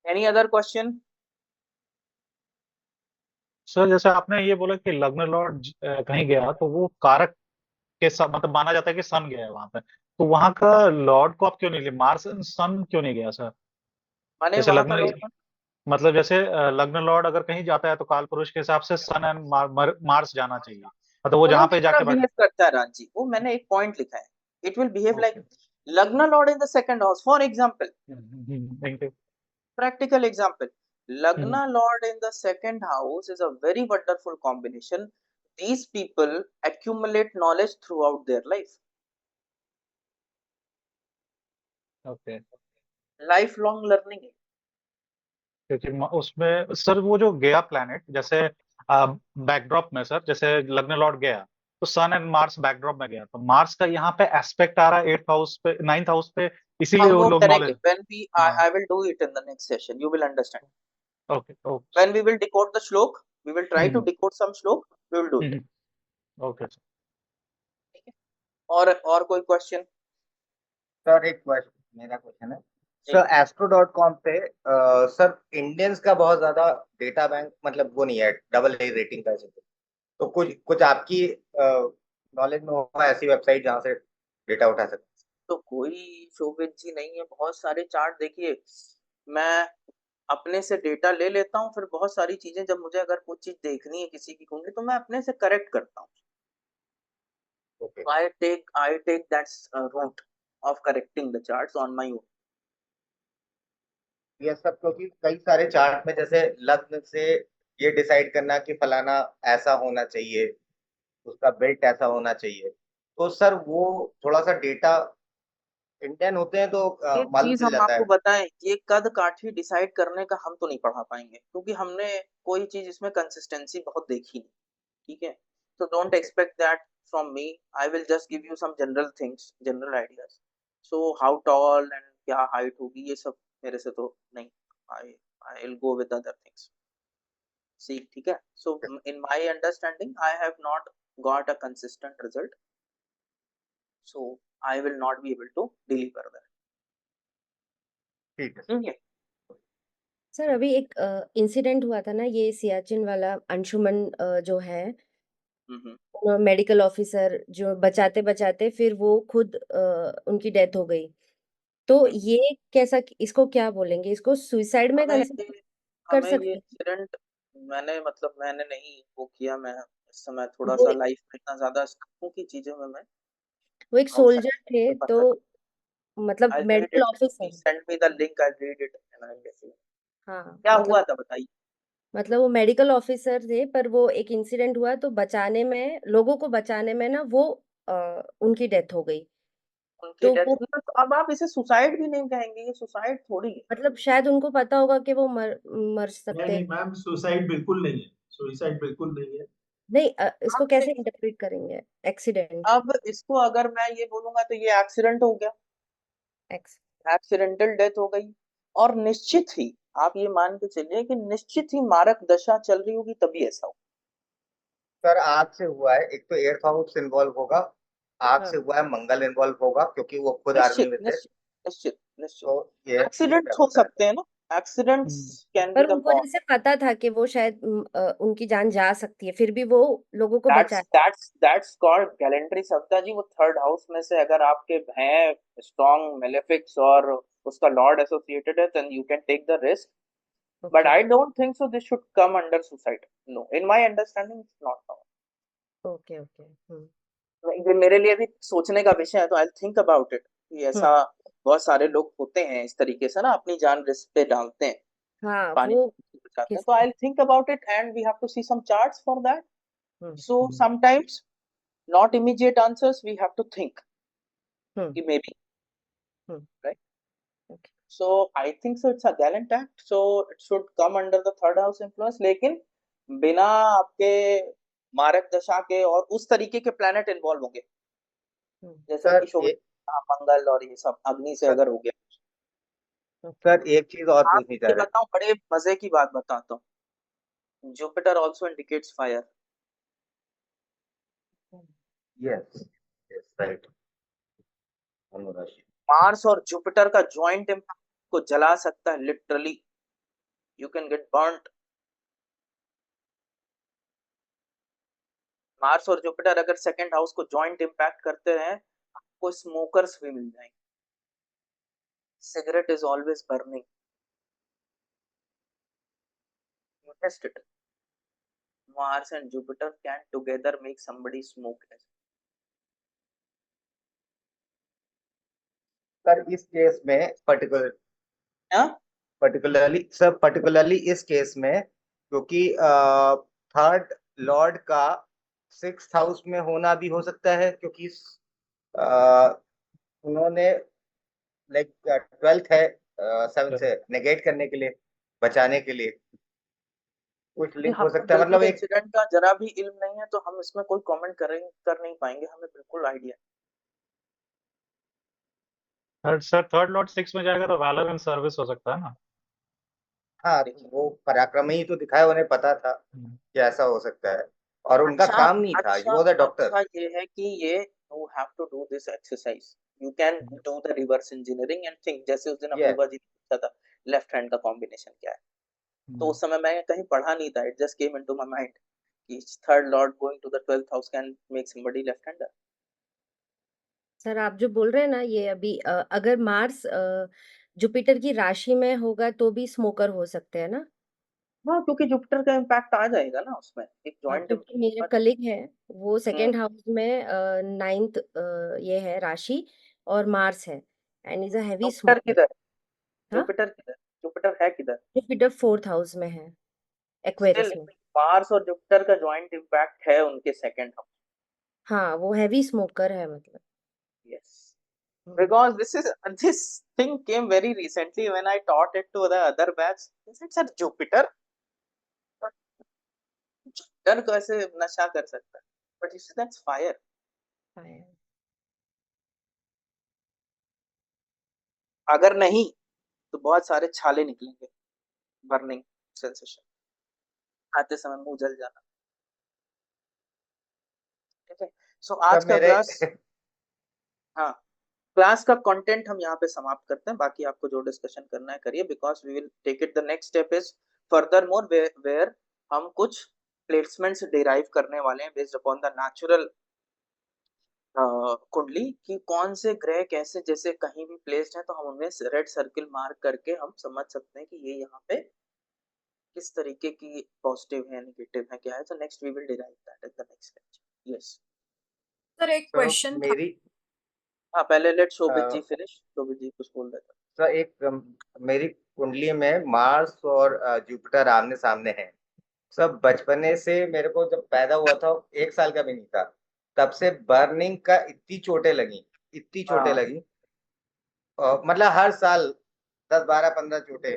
Any other question? Sir, जैसे आपने ये बोला कि लग्न लॉर्ड कहीं गया तो वो कारक के साथ मतलब माना जाता है कि सन गया है वहां पे, तो वहां का लॉर्ड को आप क्यों नहीं लिए, मार्स सन क्यों नहीं गया सर? माने जैसे वहां का लग्न लोग मतलब जैसे लग्न लॉर्ड अगर कहीं जाता है तो काल पुरुष के हिसाब से सन एंड मार्स जाना चाहिए, मतलब वो जहाँ फूलों की पे तरह जाके बैठे। बिहेव करता है राजी, वो मैंने एक पॉइंट लिखा है। It will behave like okay. Lagna Lord in the second house. For example, thank you. practical example, Lagna Lord in the second house is a very wonderful combination. These people accumulate knowledge throughout their life. Okay. Lifelong learning है। क्योंकि उसमें sir वो जो गया planet जैसे backdrop में sir, जैसे लग्न लॉर्ड गया तो सन एंड मार्स बैकड्रॉप में गया, तो मार्स का यहाँ पे एस्पेक्ट आ रहा है 8th हाउस पे 9th हाउस पे, हाँ इसीलिए वो वो लोग करेंगे, नॉलेज। when we हाँ। I will do it in the next session, you will understand. Okay okay. When we will decode the shlok, we will try to decode some shlok, we will do it. Okay sir. ठीक है, और कोई question? Sir एक question, मेरा question है जी sir, astro.com पे sir Indians का बहुत ज्यादा डेटा बैंक मतलब वो नहीं है, AA रेटिंग का ऐसे तो कुछ कुछ आपकी नॉलेज में होगा ऐसी वेबसाइट जहाँ से डेटा उठा सकते तो कोई शोभित जी नहीं है, बहुत सारे चार्ट देखिए, मैं अपने से डेटा ले लेता हूँ, फिर बहुत सारी चीजें जब मुझे अगर कुछ चीज देखनी है किसी की कुंडली तो मैं अपने से करेक्ट करता हूँ। हैं? Okay, I take that route of correcting the charts on my own. ये सब क्योंकि कई सारे चार्ट में जैसे लग्न से ये डिसाइड करना कि फलाना ऐसा होना चाहिए, उसका बेल्ट ऐसा होना चाहिए, तो सर वो थोड़ा सा डेटा इंडियन होते हैं तो एक मालूम चीज चल हम जाता आपको है। बताएं, ये कद काठी डिसाइड करने का हम तो नहीं पढ़ा पाएंगे, क्योंकि हमने कोई चीज इसमें कंसिस्टेंसी बहुत देखी नहीं। ठीक है, तो don't okay, expect that from me. I will just give you some general things, general ideas. So how tall and क्या हाइट होगी ये सब मेरे से तो नहीं। I I will go with other things. See ठीक है, so in my understanding I have not got a consistent result, so I will not be able to deliver that. ठीक है ठीक है। सर अभी एक इंसिडेंट हुआ था ना, ये सियाचिन वाला अंशुमन जो है हम्म। मेडिकल ऑफिसर जो बचाते बचाते फिर वो खुद उनकी डेथ हो गई, तो हम्म। ये कैसा, इसको क्या बोलेंगे, इसको सुसाइड में हमें कंसिडर कर हमें ये सकते हैं? इंसिडेंट, मैंने नहीं वो किया। मैं इस समय थोड़ा वो सा लाइफ में इतना ज्यादा हूँ कि चीजों में मैं वो एक आउटसाइड सोल्जर थे, तो पता। मतलब I read medical it, officer. Send me the link, I read it and I get it. हाँ क्या मतलब हुआ था बताइए। वो मेडिकल ऑफिसर थे, पर वो एक इंसिडेंट हुआ तो बचाने में, लोगों को बचाने में ना वो उनकी डेथ हो गई। उनकी तो डेथ वो हुई तो अब आप इसे सुसाइड भी नहीं कहेंगे, ये सुसाइड थोड़ी है। मतलब शायद उनको पता होगा कि वो मर नहीं सकते नहीं हैं। मैम, सुसाइड बिल्कुल नहीं है, सुसाइड बिल्कुल नहीं है। नहीं इसको अब कैसे इंटरप्रेट करेंगे? एक्सीडेंट। अब इसको अगर मैं ये बोलूंगा तो ये एक्सीडेंट हो गया, एक्स एक्सीडेंटल डेथ हो गई। और निश्चित ही आप ये मान के चलिए कि निश्चित ही मारक दशा चल रही होगी तभी ऐसा हो। सर आग से हुआ है, एक तो एर्थ हाउस इन्वॉल्व होगा, आग हाँ से हुआ है, मंगल इन्वॉल्व होगा क्योंकि वो खुद आर्मी निश्चित में थे। निश्चित निश्चित निश्चित तो ये एक्सीडेंट्स क्या हो होता है। सकते हैं ना, एक्सीडेंट्स कैन बी पर द उनको कॉज। जैसे पता था कि वो शायद उनकी जान जा सकती है, फिर भी वो लोगों को दैट्स बचाया। That's that's called gallantry Savita ji. वो थर्ड हाउस में से अगर आपके हैं स्ट्रॉन्ग मेलेफिक्स और उसका लॉर्ड एसोसिएटेड है, then you can take the risk. But okay I don't think so this should come under suicide, no, in my understanding it's not. Okay okay. ये मेरे लिए भी सोचने का विषय है, तो आई थिंक अबाउट इट कि ऐसा हम्म। बहुत सारे लोग होते हैं इस तरीके से ना, अपनी जान रिस्क पे डालते हैं, हाँ पानी वो में बचाते हैं। किस तो I think about it and we have to see some charts for that. Hmm so sometimes not immediate answers, we have to think hmm कि maybe, hmm right? Okay so I think so it's a gallant act, so it should come under the third house influence, लेकिन बिना आपके मारक दशा के। और उस तरीके के प्लैनेट इन्वॉल्व होंगे जैसा कि सर शोभित, मंगल और ये सब अग्नि से सर अगर हो गया। ओके। सर एक चीज और आप पूछनी चाह ये रहे बताओ, बड़े मजे की बात बताता हूँ, जुपिटर ऑल्सो इंडिकेट्स फायर। थे। यस यस राइट, अनुराशि। मार्स और जुपिटर का ज्वाइंट इम्पैक्ट को जला सकता है literally, you can get burned. Mars और जुपिटर अगर सेकंड हाउस को ज्वाइंट इम्पैक्ट करते हैं, आपको स्मोकर्स भी मिल जाएंगे। Cigarette is always burning, you taste it. Mars and Jupiter can together make somebody smoke. Sir इस केस में हाँ पर्टिकुलरली इस केस में, क्योंकि थर्ड लॉर्ड का सिक्स हाउस में होना भी हो सकता है, क्योंकि अ, उन्होंने लाइक ट्वेल्थ है, सेवन से नेगेट करने के लिए, बचाने के लिए कुछ नहीं, लिंक हो हमें सकता है, मतलब बिल्कुल एक। इंसिडेंट का जरा भी इल्म नहीं है, तो हम इसमें कोई कमेंट कर नहीं पाएंगे, हमें बिल्कुल idea. Third sir, third Lord 6 में जाएगा तो वैलर इन सर्विस हो सकता है ना। हाँ तो देखिए, वो पराक्रमी ही तो दिखाया, उन्हें पता था कि ऐसा हो सकता है, और उनका अच्छा काम नहीं था, अच्छा वो द डॉक्टर। अच्छा, ये है कि ये you have to do this exercise, you can do the reverse engineering and think. जैसे उस दिन यस अपूर्वा जी ने पूछा था लेफ्ट हैंड का कॉम्बिनेशन क्या है, तो उस समय मैं कहीं पढ़ा नहीं था, it just came into my mind कि third lord going to the 12th house can make somebody left hander. Sir आप जो बोल रहे हैं ना ये अभी अगर मार्स जुपिटर की राशि में होगा तो भी स्मोकर हो सकते हैं ना? हाँ, क्योंकि जुपिटर का इम्पैक्ट आ जाएगा ना उसमें, एक हाँ जॉइंट क्योंकि मेरे इम्पैक्ट। कलीग है वो हम्म, सेकेंड हाउस में नाइन्थ ये है राशि और मार्स है and is a heavy Jupiter smoker. किधर है? हाँ जुपिटर किधर, जुपिटर है किधर? जुपिटर फोर्थ हाउस में है, स्टिल एक्वेरियस में। मार्स और जुपिटर का जॉइंट इम्पैक्ट है उनके सेकंड हाउस। हाँ वो हैवी स्मोकर है मतलब। Yes, hmm, because this thing came very recently when I taught it to the other batch. They said, sir, Jupiter, Jupiter कैसे नशा कर सकता है? But you see, that's fire. fire। अगर नहीं तो बहुत सारे छाले निकलेंगे, बर्निंग सेंसेशन, खाते समय मुंह जल जाना। ठीक है, सो आज सब का मेरे क्लास, हाँ, क्लास का कंटेंट हम यहाँ पे समाप्त करते हैं। बाकी आपको जो डिस्कशन करना है करिए, because we will take it the next step is further more where हम कुछ प्लेसमेंट्स डिराइव करने वाले हैं बेस्ड अपॉन द नेचुरल कुंडली, कि कौन से ग्रह कैसे जैसे कहीं भी प्लेस्ड है तो हम उनमें रेड सर्किल मार्क करके हम समझ सकते हैं कि ये यहाँ पे किस तरीके की पॉजिटिव है, नेगेटिव है, क्या है। तो next we will derive that at the next lecture. Yes, sir एक तो क्वेश्चन था। मेरी हाँ, पहले लेट शोभित जी अ, फिनिश। शोभित जी कुछ बोल रहे थे। सर एक मेरी कुंडली में मार्स और जुपिटर आमने सामने हैं। सब बचपने से, मेरे को जब पैदा हुआ था 1 साल का भी नहीं था, तब से बर्निंग का इतनी चोटें लगी, इतनी चोटें हाँ लगी, मतलब हर साल 10, 12, 15 चोटें।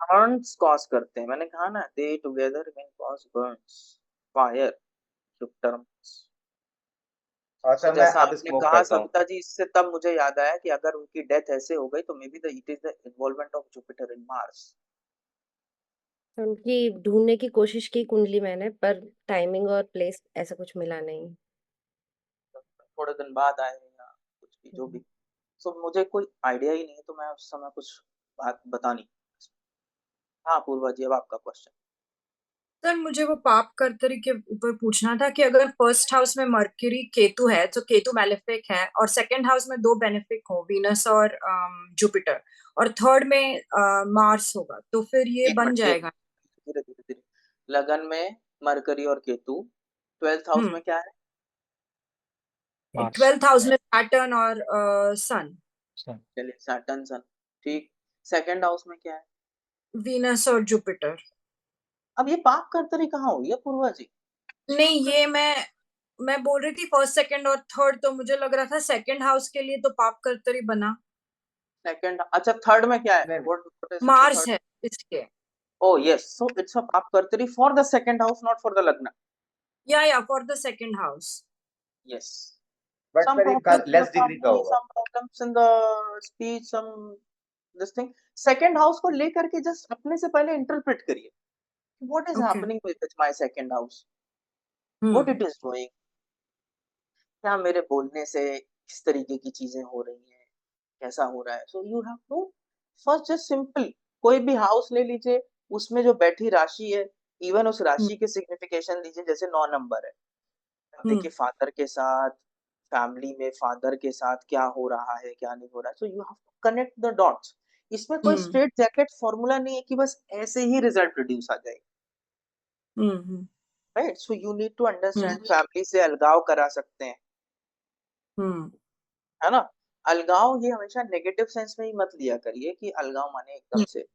बर्न्स कॉज करते हैं, मैंने कहा ना, दे together can cause Burns, fire, terms. और सो सर मैं जैसा अब आपने स्मोक कहा करता हूँ। सविता जी, इससे तब मुझे याद आया कि अगर उनकी डेथ ऐसे हो गई तो may be it is the involvement of Jupiter in Mars. तो उनकी ढूंढने की कोशिश की कुंडली मैंने, पर टाइमिंग और प्लेस ऐसा कुछ मिला नहीं। थोड़े दिन बाद आए या कुछ भी जो भी। सो मुझे कोई आइडिया ही नहीं है, तो मैं उस समय कुछ बात बता नहीं। हाँ पूर्वा जी, अब आपका क्वेश्चन। सर मुझे वो पाप कर्तरी के ऊपर पूछना था कि अगर फर्स्ट हाउस में मर्क्यूरी केतु है तो केतु मैलेफिक है, और सेकंड हाउस में दो बेनिफिक हो, वीनस और जुपिटर, और थर्ड में मार्स होगा, तो फिर ये एक बन मिनट, एक जाएगा। धीरे धीरे धीरे। लगन में मरकरी और केतु, 12th हाउस में क्या है? मार्स। 12th हाउस में सैटर्न और सन। चलिए सैटर्न सन, ठीक। सेकंड हाउस में क्या है? वीनस और जुपिटर। अब ये पाप कर्तरी कहाँ हुई है पूर्वा जी? नहीं, ये मैं बोल रही थी फर्स्ट सेकंड और थर्ड, तो मुझे लग रहा था सेकंड हाउस के लिए तो पाप कर्तरी बना। सेकंड, अच्छा थर्ड में क्या है? नहीं, what is the Mars third? है इसलिए। Oh yes, so it's a paप कर्तरी for the second house, not for the lagna. या for the second house. Yes. But Some sir ये problems in the less degree का family, होगा। some problems in the speech, some this thing. Second house को लेकर के just अपने से पहले interpret करिए. What is okay. happening with my second house? What hmm it is doing? क्या मेरे बोलने से किस तरीके की चीजें हो रही हैं? कैसा हो रहा है? So you have to first just simple, कोई भी हाउस ले लीजिए, उसमें जो बैठी राशि है, इवन उस हम्म राशि के सिग्निफिकेशन दीजिए। जैसे 9 नंबर है, देखिए हम्म फादर के साथ, फैमिली में फादर के साथ क्या हो रहा है, क्या नहीं हो रहा है। So you have to connect the dots. इसमें कोई हम्म स्ट्रेट जैकेट फॉर्मूला नहीं है कि बस ऐसे ही रिजल्ट प्रोड्यूस आ जाएगा, hmm right? So you need to hmm understand, family से अलगाव करा सकते हैं, हम्म है ना? अलगाव ये हमेशा नेगेटिव सेंस में ही मत लिया करिए कि अलगाव माने एकदम से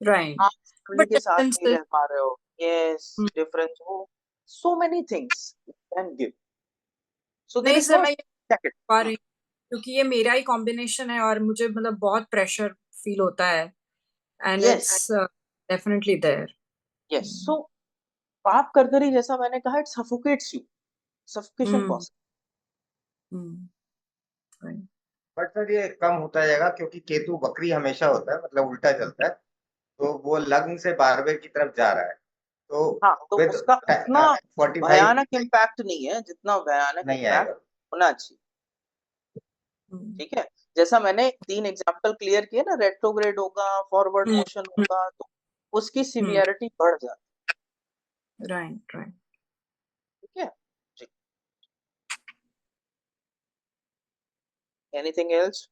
राइट। आप फैमिली बट के साथ नहीं डिफरेंसेस। रह पा रहे हो। यस, डिफरेंस हो, so many things can give, so there नहीं इज सर, नो मैं ये जैकेट। पा रही हूँ क्योंकि ये मेरा ही कॉम्बिनेशन है और मुझे मतलब बहुत प्रेशर फील होता है, and yes it's definitely there. Yes. So पाप कर्तरी, जैसा मैंने कहा, it suffocates you, suffocation hmm cause. Hmm right. But sir ये कम होता जाएगा क्योंकि केतु वक्री हमेशा होता है, मतलब उल्टा चलता है, तो वो लग्न से 12वें की तरफ जा रहा है, तो हाँ, तो विद उसका उतना 45 भयानक इम्पैक्ट नहीं है जितना भयानक नहीं इम्पैक्ट आएगा। होना चाहिए, हम्म ठीक है? जैसा मैंने 3 एग्जांपल क्लियर किए ना, रेट्रोग्रेड होगा, फॉरवर्ड मोशन होगा, तो उसकी सिवियरिटी बढ़ जाती राइट राइट। है, ठीक है जी। Anything else?